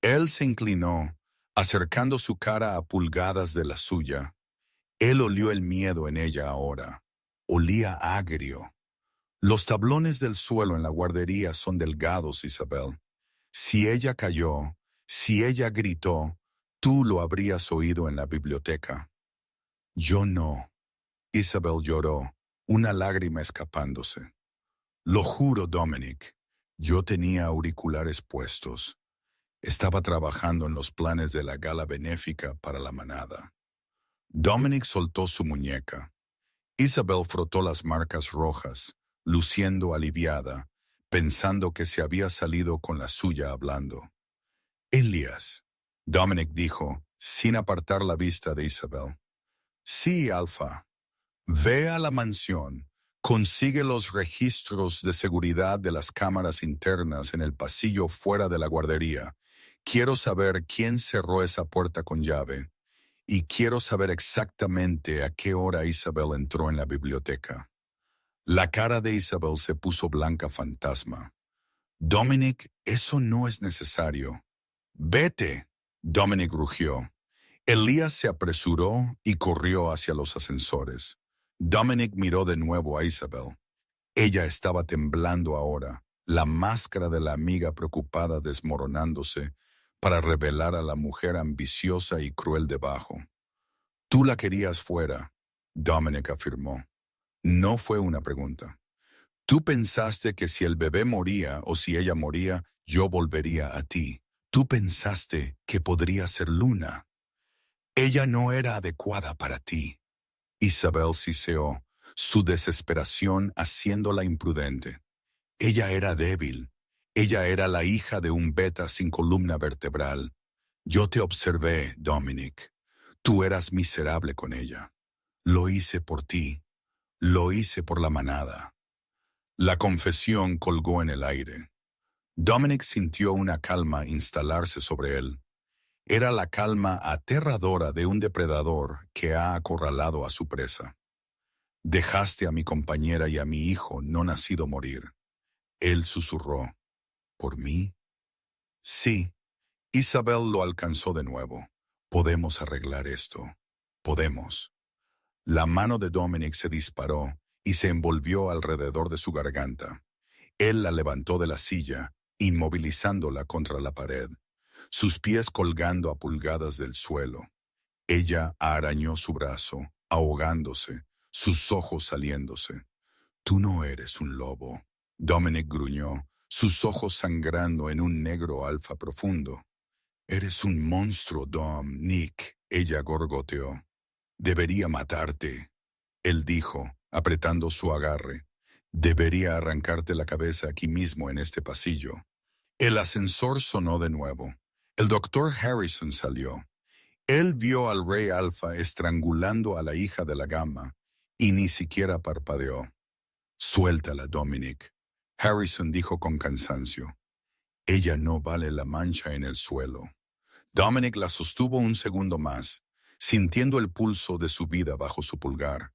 Él se inclinó, acercando su cara a pulgadas de la suya. Él olió el miedo en ella ahora. Olía agrio. Los tablones del suelo en la guardería son delgados, Isabel. Si ella cayó, si ella gritó, tú lo habrías oído en la biblioteca. Yo no. Isabel lloró, una lágrima escapándose. Lo juro, Dominic. Yo tenía auriculares puestos. Estaba trabajando en los planes de la gala benéfica para la manada. Dominic soltó su muñeca. Isabel frotó las marcas rojas, luciendo aliviada, pensando que se había salido con la suya hablando. Elias, Dominic dijo, sin apartar la vista de Isabel. Sí, Alfa. Ve a la mansión, consigue los registros de seguridad de las cámaras internas en el pasillo fuera de la guardería. Quiero saber quién cerró esa puerta con llave y quiero saber exactamente a qué hora Isabel entró en la biblioteca. La cara de Isabel se puso blanca fantasma. Dominic, eso no es necesario. Vete, Dominic rugió. Elías se apresuró y corrió hacia los ascensores. Dominic miró de nuevo a Isabel. Ella estaba temblando ahora, la máscara de la amiga preocupada desmoronándose para revelar a la mujer ambiciosa y cruel debajo. Tú la querías fuera, Dominic afirmó. No fue una pregunta. Tú pensaste que si el bebé moría o si ella moría, yo volvería a ti. Tú pensaste que podría ser Luna. Ella no era adecuada para ti. Isabel siseó, su desesperación haciéndola imprudente. Ella era débil. Ella era la hija de un beta sin columna vertebral. Yo te observé, Dominic. Tú eras miserable con ella. Lo hice por ti. Lo hice por la manada. La confesión colgó en el aire. Dominic sintió una calma instalarse sobre él. Era la calma aterradora de un depredador que ha acorralado a su presa. Dejaste a mi compañera y a mi hijo no nacido morir. Él susurró. ¿Por mí? Sí. Isabel lo alcanzó de nuevo. Podemos arreglar esto. Podemos. La mano de Dominic se disparó y se envolvió alrededor de su garganta. Él la levantó de la silla, inmovilizándola contra la pared, sus pies colgando a pulgadas del suelo. Ella arañó su brazo, ahogándose, sus ojos saliéndose. Tú no eres un lobo, Dominic gruñó, sus ojos sangrando en un negro alfa profundo. Eres un monstruo, Dom, Nick, ella gorgoteó. Debería matarte, él dijo, apretando su agarre. Debería arrancarte la cabeza aquí mismo en este pasillo. El ascensor sonó de nuevo. El doctor Harrison salió. Él vio al rey Alfa estrangulando a la hija de la Gamma y ni siquiera parpadeó. Suéltala, Dominic, Harrison dijo con cansancio. Ella no vale la mancha en el suelo. Dominic la sostuvo un segundo más, sintiendo el pulso de su vida bajo su pulgar.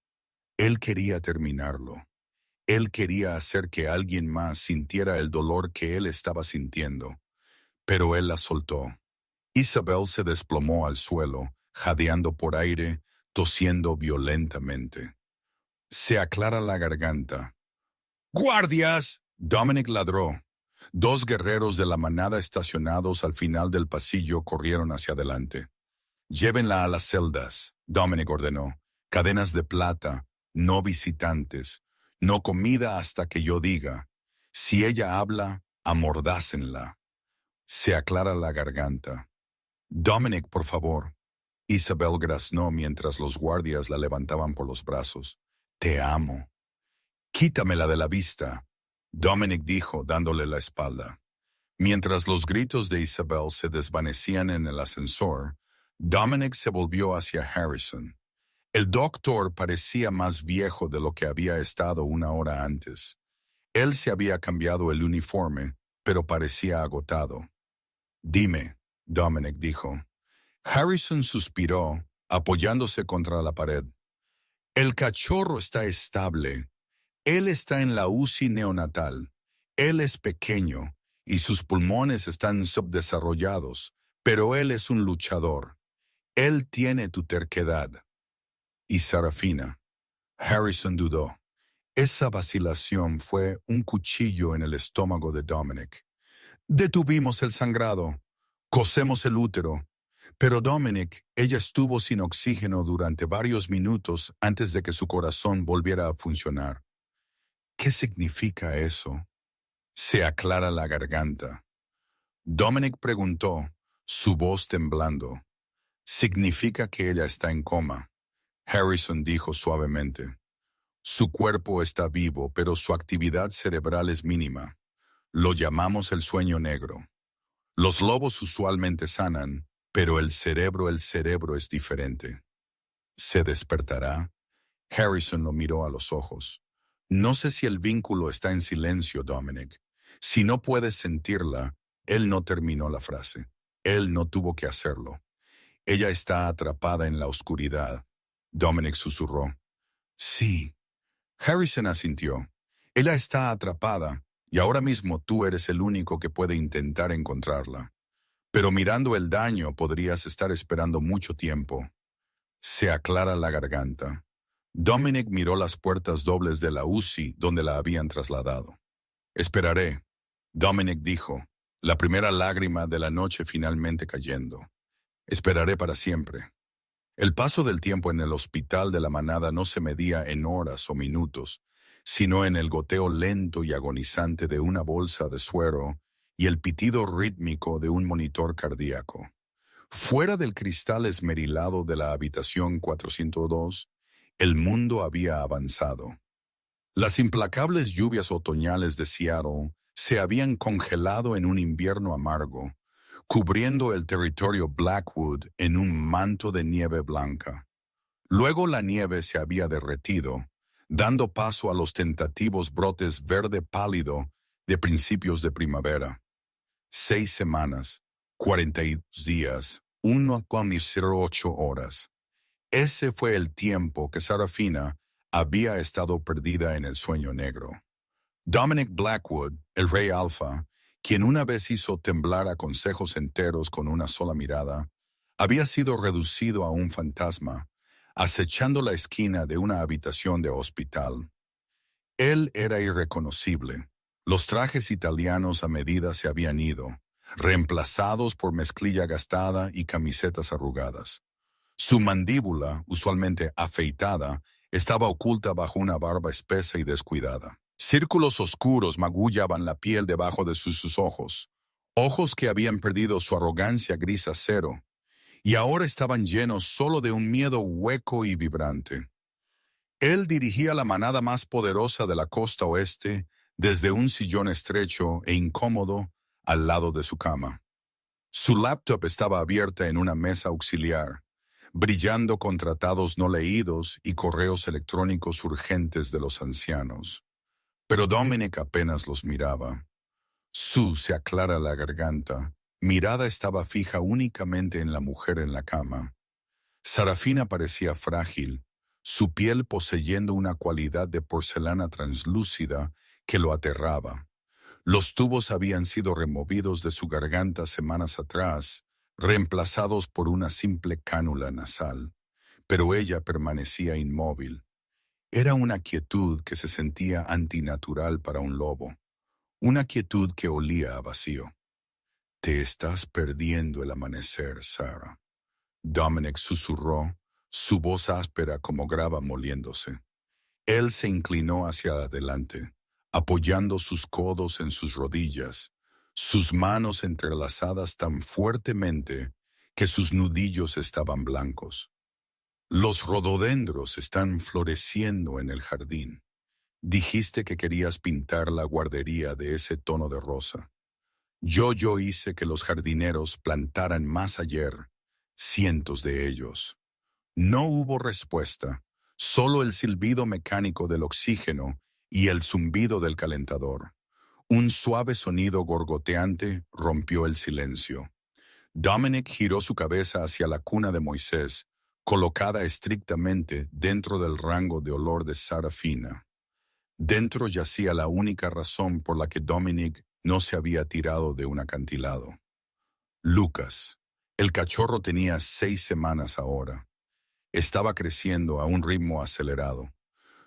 Él quería terminarlo. Él quería hacer que alguien más sintiera el dolor que él estaba sintiendo, pero él la soltó. Isabel se desplomó al suelo, jadeando por aire, tosiendo violentamente. Se aclara la garganta. ¡Guardias! Dominic ladró. Dos guerreros de la manada estacionados al final del pasillo corrieron hacia adelante. Llévenla a las celdas, Dominic ordenó. Cadenas de plata, no visitantes, no comida hasta que yo diga. Si ella habla, amordácenla. Se aclara la garganta. Dominic, por favor. Isabel graznó mientras los guardias la levantaban por los brazos. Te amo. Quítamela de la vista, Dominic dijo, dándole la espalda. Mientras los gritos de Isabel se desvanecían en el ascensor, Dominic se volvió hacia Harrison. El doctor parecía más viejo de lo que había estado una hora antes. Él se había cambiado el uniforme, pero parecía agotado. Dime, Dominic dijo. Harrison suspiró, apoyándose contra la pared. El cachorro está estable. Él está en la UCI neonatal. Él es pequeño y sus pulmones están subdesarrollados, pero él es un luchador. Él tiene tu terquedad. Y Sarafina. Harrison dudó. Esa vacilación fue un cuchillo en el estómago de Dominic. Detuvimos el sangrado. Cosemos el útero. Pero Dominic, ella estuvo sin oxígeno durante varios minutos antes de que su corazón volviera a funcionar. ¿Qué significa eso? Se aclara la garganta. Dominic preguntó, su voz temblando. Significa que ella está en coma. Harrison dijo suavemente. Su cuerpo está vivo, pero su actividad cerebral es mínima. Lo llamamos el sueño negro. Los lobos usualmente sanan, pero el cerebro es diferente. ¿Se despertará? Harrison lo miró a los ojos. No sé si el vínculo está en silencio, Dominic. Si no puedes sentirla, él no terminó la frase. Él no tuvo que hacerlo. Ella está atrapada en la oscuridad. Dominic susurró. Sí. Harrison asintió. Ella está atrapada, y ahora mismo tú eres el único que puede intentar encontrarla. Pero mirando el daño podrías estar esperando mucho tiempo. Se aclara la garganta. Dominic miró las puertas dobles de la UCI donde la habían trasladado. Esperaré, Dominic dijo, la primera lágrima de la noche finalmente cayendo. Esperaré para siempre. El paso del tiempo en el hospital de la manada no se medía en horas o minutos, sino en el goteo lento y agonizante de una bolsa de suero y el pitido rítmico de un monitor cardíaco. Fuera del cristal esmerilado de la habitación 402, el mundo había avanzado. Las implacables lluvias otoñales de Seattle se habían congelado en un invierno amargo, cubriendo el territorio Blackwood en un manto de nieve blanca. Luego la nieve se había derretido, dando paso a los tentativos brotes verde pálido de principios de primavera. 6 semanas, 42 días, 1,08 horas. Ese fue el tiempo que Sarafina había estado perdida en el sueño negro. Dominic Blackwood, el rey alfa, quien una vez hizo temblar a consejos enteros con una sola mirada, había sido reducido a un fantasma, acechando la esquina de una habitación de hospital. Él era irreconocible. Los trajes italianos a medida se habían ido, reemplazados por mezclilla gastada y camisetas arrugadas. Su mandíbula, usualmente afeitada, estaba oculta bajo una barba espesa y descuidada. Círculos oscuros magullaban la piel debajo de sus ojos, ojos que habían perdido su arrogancia gris acero, y ahora estaban llenos solo de un miedo hueco y vibrante. Él dirigía la manada más poderosa de la costa oeste desde un sillón estrecho e incómodo al lado de su cama. Su laptop estaba abierta en una mesa auxiliar, brillando con tratados no leídos y correos electrónicos urgentes de los ancianos. Pero Dominic apenas los miraba. Se aclara la garganta. Mirada estaba fija únicamente en la mujer en la cama. Sarafina parecía frágil. su piel poseyendo una cualidad de porcelana translúcida que lo aterraba. Los tubos habían sido removidos de su garganta semanas atrás, reemplazados por una simple cánula nasal, pero ella permanecía inmóvil. Era una quietud que se sentía antinatural para un lobo, una quietud que olía a vacío. «Te estás perdiendo el amanecer, Sarah», Dominic susurró, su voz áspera como grava moliéndose. Él se inclinó hacia adelante, apoyando sus codos en sus rodillas, sus manos entrelazadas tan fuertemente que sus nudillos estaban blancos. «Los rododendros están floreciendo en el jardín. Dijiste que querías pintar la guardería de ese tono de rosa. Yo hice que los jardineros plantaran más ayer, cientos de ellos». No hubo respuesta, solo el silbido mecánico del oxígeno y el zumbido del calentador. Un suave sonido gorgoteante rompió el silencio. Dominic giró su cabeza hacia la cuna de Moisés, colocada estrictamente dentro del rango de olor de Sarafina. Dentro yacía la única razón por la que Dominic no se había tirado de un acantilado. Lucas. El cachorro tenía 6 semanas ahora. Estaba creciendo a un ritmo acelerado,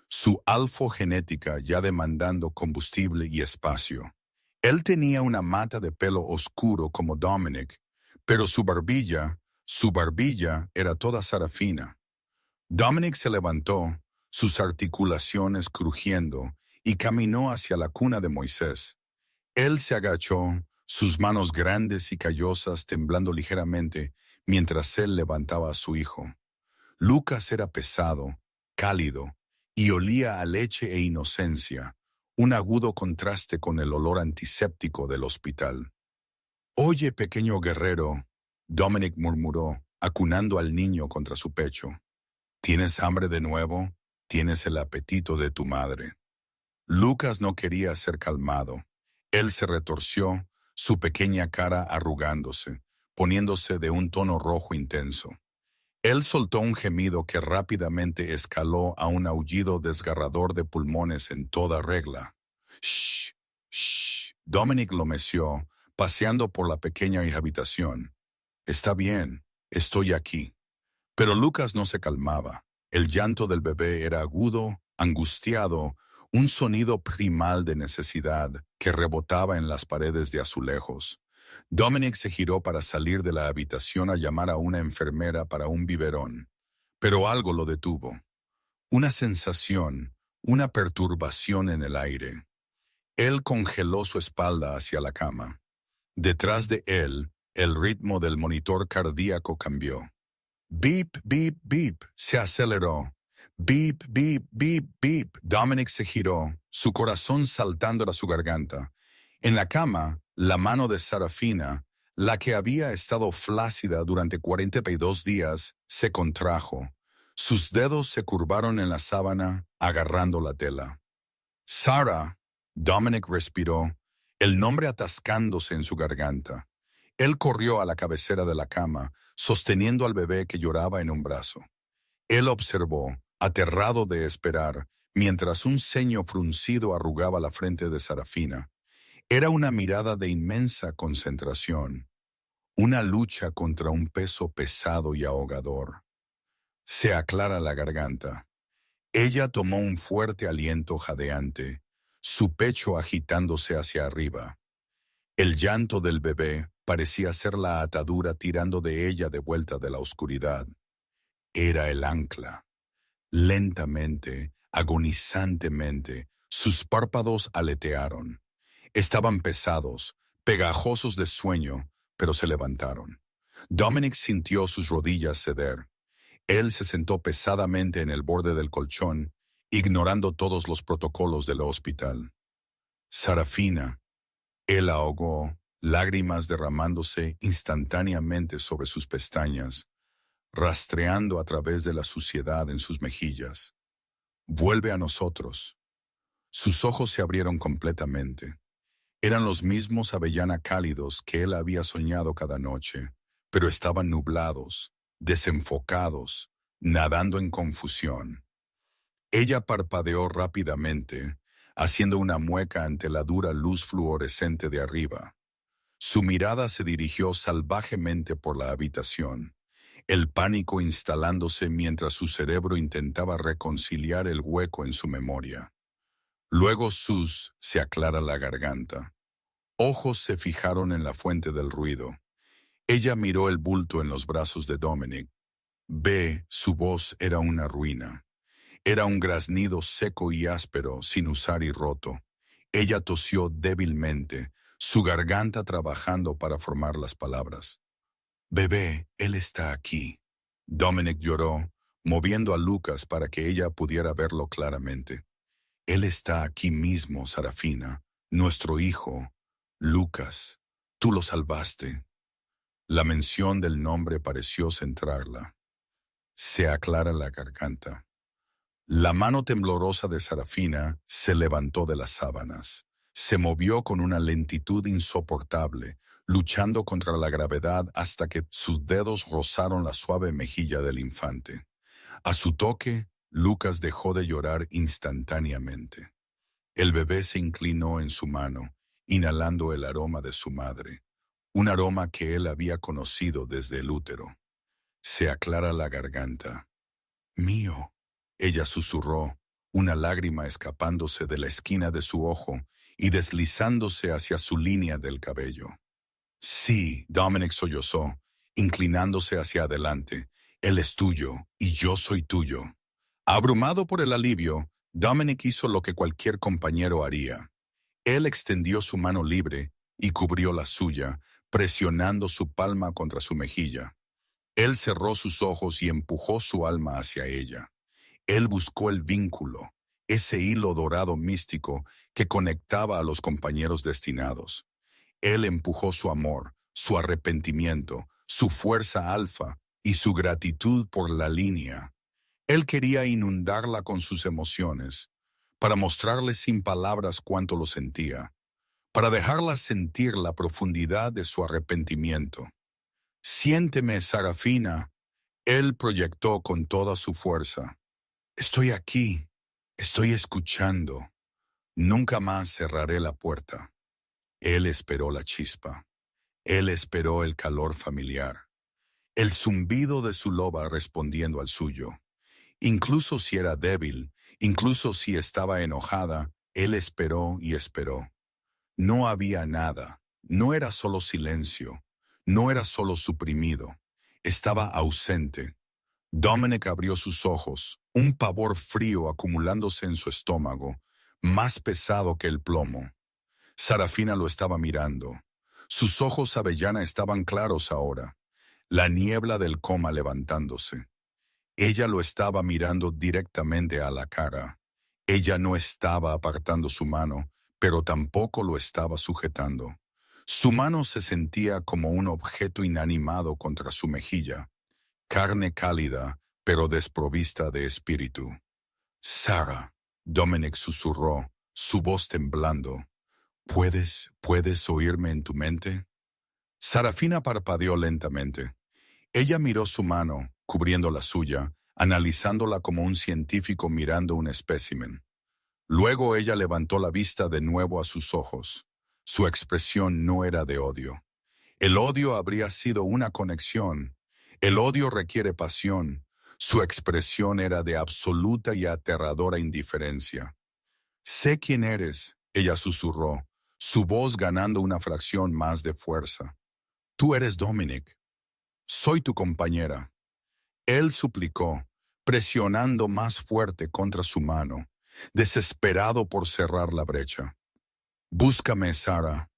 su alfogenética ya demandando combustible y espacio. Él tenía una mata de pelo oscuro como Dominic, pero su barbilla era toda Sarafina. Dominic se levantó, sus articulaciones crujiendo, y caminó hacia la cuna de Moisés. Él se agachó, sus manos grandes y callosas temblando ligeramente mientras él levantaba a su hijo. Lucas era pesado, cálido, y olía a leche e inocencia, un agudo contraste con el olor antiséptico del hospital. «Oye, pequeño guerrero», Dominic murmuró, acunando al niño contra su pecho. «¿Tienes hambre de nuevo? Tienes el apetito de tu madre». Lucas no quería ser calmado. Él se retorció, su pequeña cara arrugándose, poniéndose de un tono rojo intenso. Él soltó un gemido que rápidamente escaló a un aullido desgarrador de pulmones en toda regla. «Shh, shh». Dominic lo meció, paseando por la pequeña habitación. «Está bien, estoy aquí». Pero Lucas no se calmaba. El llanto del bebé era agudo, angustiado, un sonido primal de necesidad que rebotaba en las paredes de azulejos. Dominic se giró para salir de la habitación a llamar a una enfermera para un biberón, pero algo lo detuvo. Una sensación, una perturbación en el aire. Él congeló su espalda hacia la cama. Detrás de él, el ritmo del monitor cardíaco cambió. Beep, beep, beep, se aceleró. Beep, beep, beep, beep. Dominic se giró, su corazón saltando a su garganta. En la cama, la mano de Sarafina, la que había estado flácida durante 42 días, se contrajo. Sus dedos se curvaron en la sábana, agarrando la tela. «Sarah», Dominic respiró, el nombre atascándose en su garganta. Él corrió a la cabecera de la cama, sosteniendo al bebé que lloraba en un brazo. Él observó, aterrado de esperar, mientras un ceño fruncido arrugaba la frente de Sarafina. Era una mirada de inmensa concentración, una lucha contra un peso pesado y ahogador. Se aclara la garganta. Ella tomó un fuerte aliento jadeante, su pecho agitándose hacia arriba. El llanto del bebé parecía ser la atadura tirando de ella de vuelta de la oscuridad. Era el ancla. Lentamente, agonizantemente, sus párpados aletearon. Estaban pesados, pegajosos de sueño, pero se levantaron. Dominic sintió sus rodillas ceder. Él se sentó pesadamente en el borde del colchón, ignorando todos los protocolos del hospital. «Sarafina», él ahogó, lágrimas derramándose instantáneamente sobre sus pestañas, rastreando a través de la suciedad en sus mejillas. «Vuelve a nosotros». Sus ojos se abrieron completamente. Eran los mismos avellana cálidos que él había soñado cada noche, pero estaban nublados, desenfocados, nadando en confusión. Ella parpadeó rápidamente, haciendo una mueca ante la dura luz fluorescente de arriba. Su mirada se dirigió salvajemente por la habitación, el pánico instalándose mientras su cerebro intentaba reconciliar el hueco en su memoria. Luego Sus se aclara la garganta. Ojos se fijaron en la fuente del ruido. Ella miró el bulto en los brazos de Dominic. Su voz era una ruina. Era un graznido seco y áspero, sin usar y roto. Ella tosió débilmente, su garganta trabajando para formar las palabras. Bebé, él está aquí. Dominic lloró, moviendo a Lucas para que ella pudiera verlo claramente. Él está aquí mismo, Sarafina, nuestro hijo. Lucas, tú lo salvaste. La mención del nombre pareció centrarla. Se aclara la garganta. La mano temblorosa de Sarafina se levantó de las sábanas. Se movió con una lentitud insoportable, luchando contra la gravedad hasta que sus dedos rozaron la suave mejilla del infante. A su toque, Lucas dejó de llorar instantáneamente. El bebé se inclinó en su mano, inhalando el aroma de su madre, un aroma que él había conocido desde el útero. Se aclara la garganta. Mío, ella susurró, una lágrima escapándose de la esquina de su ojo y deslizándose hacia su línea del cabello. Sí, Dominic sollozó, inclinándose hacia adelante. Él es tuyo y yo soy tuyo. Abrumado por el alivio, Dominic hizo lo que cualquier compañero haría. Él extendió su mano libre y cubrió la suya, presionando su palma contra su mejilla. Él cerró sus ojos y empujó su alma hacia ella. Él buscó el vínculo, ese hilo dorado místico que conectaba a los compañeros destinados. Él empujó su amor, su arrepentimiento, su fuerza alfa y su gratitud por la línea. Él quería inundarla con sus emociones, para mostrarle sin palabras cuánto lo sentía, para dejarla sentir la profundidad de su arrepentimiento. Siénteme, Sarafina. Él proyectó con toda su fuerza. Estoy aquí, estoy escuchando. Nunca más cerraré la puerta. Él esperó la chispa. Él esperó el calor familiar. El zumbido de su loba respondiendo al suyo. Incluso si era débil, incluso si estaba enojada, él esperó y esperó. No había nada, no era solo silencio, no era solo suprimido, estaba ausente. Dominic abrió sus ojos, un pavor frío acumulándose en su estómago, más pesado que el plomo. Sarafina lo estaba mirando. Sus ojos avellana estaban claros ahora, la niebla del coma levantándose. Ella lo estaba mirando directamente a la cara. Ella no estaba apartando su mano, pero tampoco lo estaba sujetando. Su mano se sentía como un objeto inanimado contra su mejilla, carne cálida, pero desprovista de espíritu. Sara, Dominic susurró, su voz temblando. ¿Puedes oírme en tu mente? Sarafina parpadeó lentamente. Ella miró su mano, cubriendo la suya, analizándola como un científico mirando un espécimen. Luego ella levantó la vista de nuevo a sus ojos. Su expresión no era de odio. El odio habría sido una conexión. El odio requiere pasión. Su expresión era de absoluta y aterradora indiferencia. Sé quién eres, ella susurró, su voz ganando una fracción más de fuerza. Tú eres Dominic. Soy tu compañera. Él suplicó, presionando más fuerte contra su mano, desesperado por cerrar la brecha. Búscame, Sara.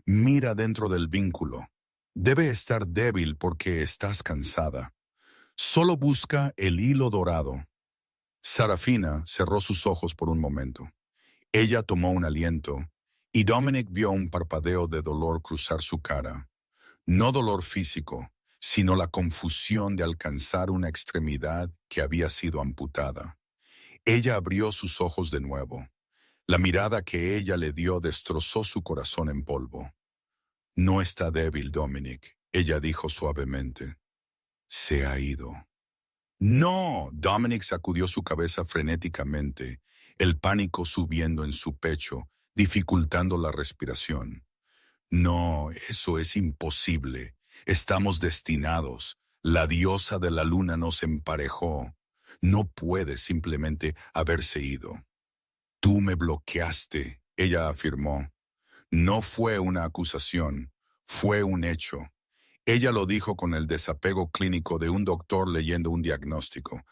Mira dentro del vínculo. Debe estar débil porque estás cansada. Solo busca el hilo dorado. Sarafina cerró sus ojos por un momento. Ella tomó un aliento, y Dominic vio un parpadeo de dolor cruzar su cara. No dolor físico, sino la confusión de alcanzar una extremidad que había sido amputada. Ella abrió sus ojos de nuevo. La mirada que ella le dio destrozó su corazón en polvo. No está débil, Dominic, ella dijo suavemente. Se ha ido. No, Dominic sacudió su cabeza frenéticamente, el pánico subiendo en su pecho, dificultando la respiración. No, eso es imposible. Estamos destinados. La diosa de la luna nos emparejó. No puede simplemente haberse ido. Tú me bloqueaste, ella afirmó. No fue una acusación, fue un hecho. Ella lo dijo con el desapego clínico de un doctor leyendo un diagnóstico.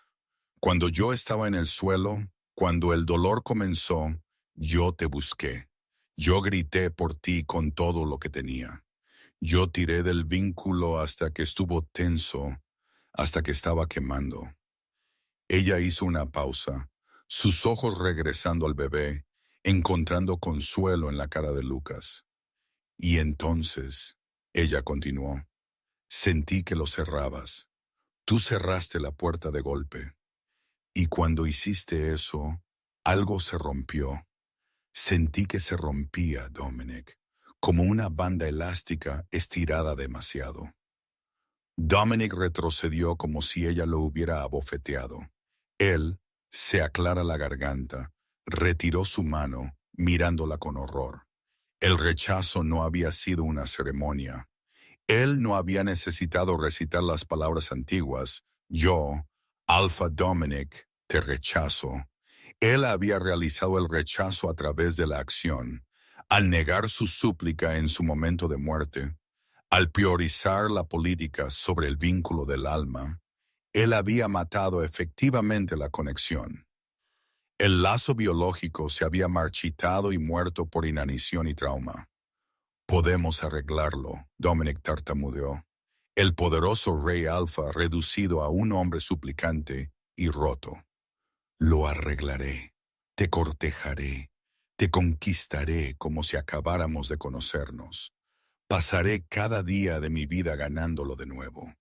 Cuando yo estaba en el suelo, cuando el dolor comenzó, yo te busqué. Yo grité por ti con todo lo que tenía. Yo tiré del vínculo hasta que estuvo tenso, hasta que estaba quemando. Ella hizo una pausa, sus ojos regresando al bebé, encontrando consuelo en la cara de Lucas. Y entonces, ella continuó, sentí que lo cerrabas. Tú cerraste la puerta de golpe. Y cuando hiciste eso, algo se rompió. Sentí que se rompía, Dominic, como una banda elástica estirada demasiado. Dominic retrocedió como si ella lo hubiera abofeteado. Él se aclara la garganta, retiró su mano, mirándola con horror. El rechazo no había sido una ceremonia. Él no había necesitado recitar las palabras antiguas. Yo, Alpha Dominic, te rechazo. Él había realizado el rechazo a través de la acción, al negar su súplica en su momento de muerte, al priorizar la política sobre el vínculo del alma. Él había matado efectivamente la conexión. El lazo biológico se había marchitado y muerto por inanición y trauma. Podemos arreglarlo, Dominic tartamudeó. El poderoso rey Alfa reducido a un hombre suplicante y roto. Lo arreglaré, te cortejaré, te conquistaré como si acabáramos de conocernos. Pasaré cada día de mi vida ganándolo de nuevo.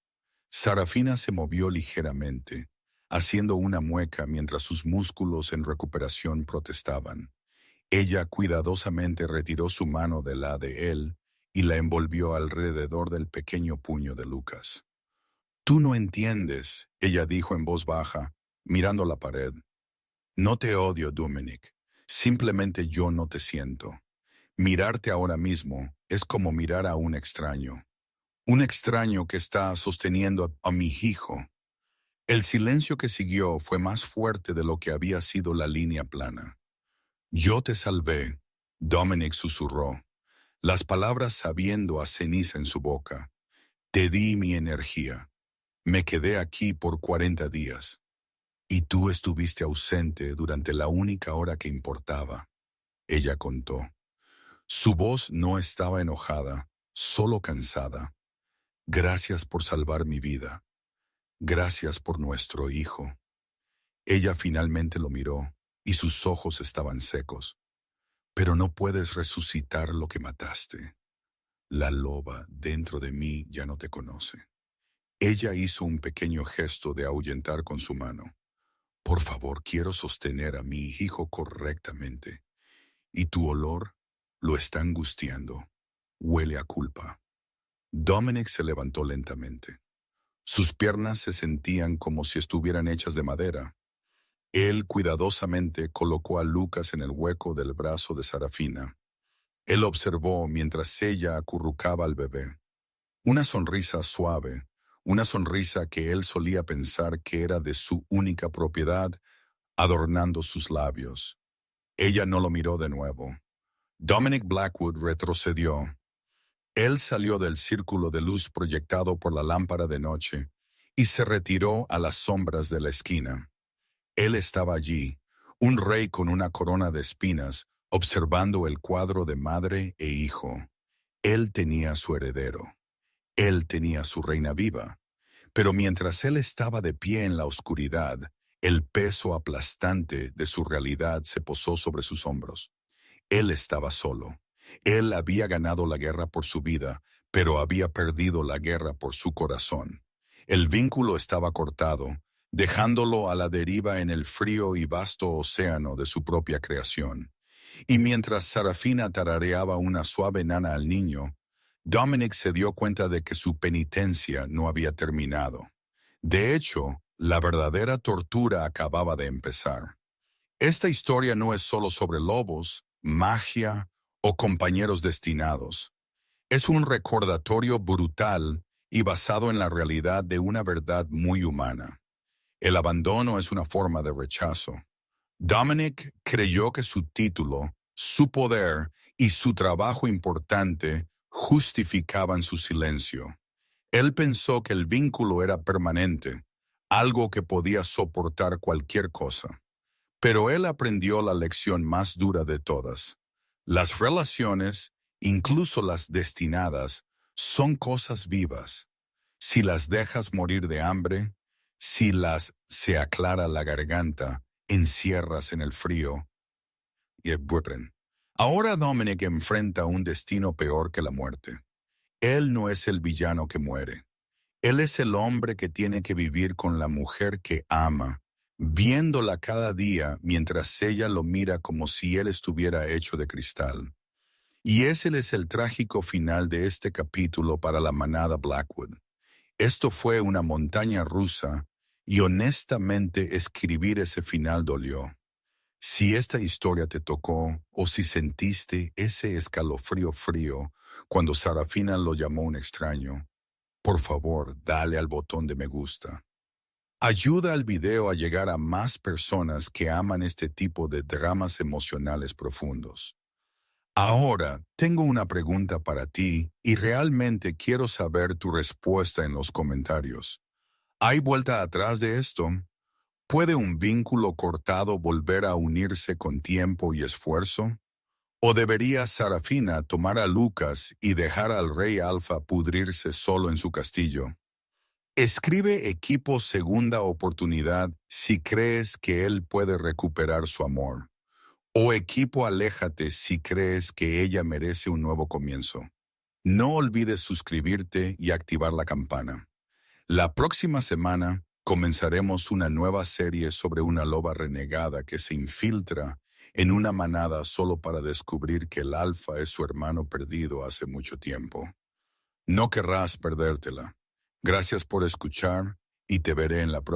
Sarafina se movió ligeramente, haciendo una mueca mientras sus músculos en recuperación protestaban. Ella cuidadosamente retiró su mano de la de él y la envolvió alrededor del pequeño puño de Lucas. Tú no entiendes, ella dijo en voz baja, mirando la pared. No te odio, Dominic. Simplemente yo no te siento. Mirarte ahora mismo es como mirar a un extraño. Un extraño que está sosteniendo a mi hijo. El silencio que siguió fue más fuerte de lo que había sido la línea plana. Yo te salvé, Dominic susurró, las palabras sabiendo a ceniza en su boca. Te di mi energía. Me quedé aquí por 40 días. Y tú estuviste ausente durante la única hora que importaba, ella contó. Su voz no estaba enojada, solo cansada. Gracias por salvar mi vida. Gracias por nuestro hijo. Ella finalmente lo miró, y sus ojos estaban secos. Pero no puedes resucitar lo que mataste. La loba dentro de mí ya no te conoce. Ella hizo un pequeño gesto de ahuyentar con su mano. Por favor, quiero sostener a mi hijo correctamente. Y tu olor lo está angustiando. Huele a culpa. Dominic se levantó lentamente. Sus piernas se sentían como si estuvieran hechas de madera. Él cuidadosamente colocó a Lucas en el hueco del brazo de Sarafina. Él observó mientras ella acurrucaba al bebé. Una sonrisa suave, una sonrisa que él solía pensar que era de su única propiedad, adornando sus labios. Ella no lo miró de nuevo. Dominic Blackwood retrocedió. Él salió del círculo de luz proyectado por la lámpara de noche y se retiró a las sombras de la esquina. Él estaba allí, un rey con una corona de espinas, observando el cuadro de madre e hijo. Él tenía su heredero. Él tenía su reina viva. Pero mientras él estaba de pie en la oscuridad, el peso aplastante de su realidad se posó sobre sus hombros. Él estaba solo. Él había ganado la guerra por su vida, pero había perdido la guerra por su corazón. El vínculo estaba cortado, dejándolo a la deriva en el frío y vasto océano de su propia creación. Y mientras Sarafina tarareaba una suave nana al niño, Dominic se dio cuenta de que su penitencia no había terminado. De hecho, La verdadera tortura acababa de empezar. Esta historia no es solo sobre lobos, magia o compañeros destinados. Es un recordatorio brutal y basado en la realidad de una verdad muy humana. El abandono es una forma de rechazo. Dominic creyó que su título, su poder y su trabajo importante justificaban su silencio. Él pensó que el vínculo era permanente, algo que podía soportar cualquier cosa. Pero él aprendió la lección más dura de todas. Las relaciones, incluso las destinadas, son cosas vivas. Si las dejas morir de hambre, si las se aclara la garganta, encierras en el frío y vuelven. Ahora Dominic enfrenta un destino peor que la muerte. Él no es el villano que muere. Él es el hombre que tiene que vivir con la mujer que ama, viéndola cada día mientras ella lo mira como si él estuviera hecho de cristal. Y ese es el trágico final de este capítulo para la manada Blackwood. Esto fue una montaña rusa y honestamente escribir ese final dolió. Si esta historia te tocó o si sentiste ese escalofrío frío cuando Sarafina lo llamó un extraño, por favor, dale al botón de me gusta. Ayuda al video a llegar a más personas que aman este tipo de dramas emocionales profundos. Ahora, tengo una pregunta para ti y realmente quiero saber tu respuesta en los comentarios. ¿Hay vuelta atrás de esto? ¿Puede un vínculo cortado volver a unirse con tiempo y esfuerzo? ¿O debería Sarafina tomar a Lucas y dejar al rey Alfa pudrirse solo en su castillo? Escribe equipo segunda oportunidad si crees que él puede recuperar su amor. O equipo aléjate si crees que ella merece un nuevo comienzo. No olvides suscribirte y activar la campana. La próxima semana comenzaremos una nueva serie sobre una loba renegada que se infiltra en una manada solo para descubrir que el alfa es su hermano perdido hace mucho tiempo. No querrás perdértela. Gracias por escuchar y te veré en la próxima.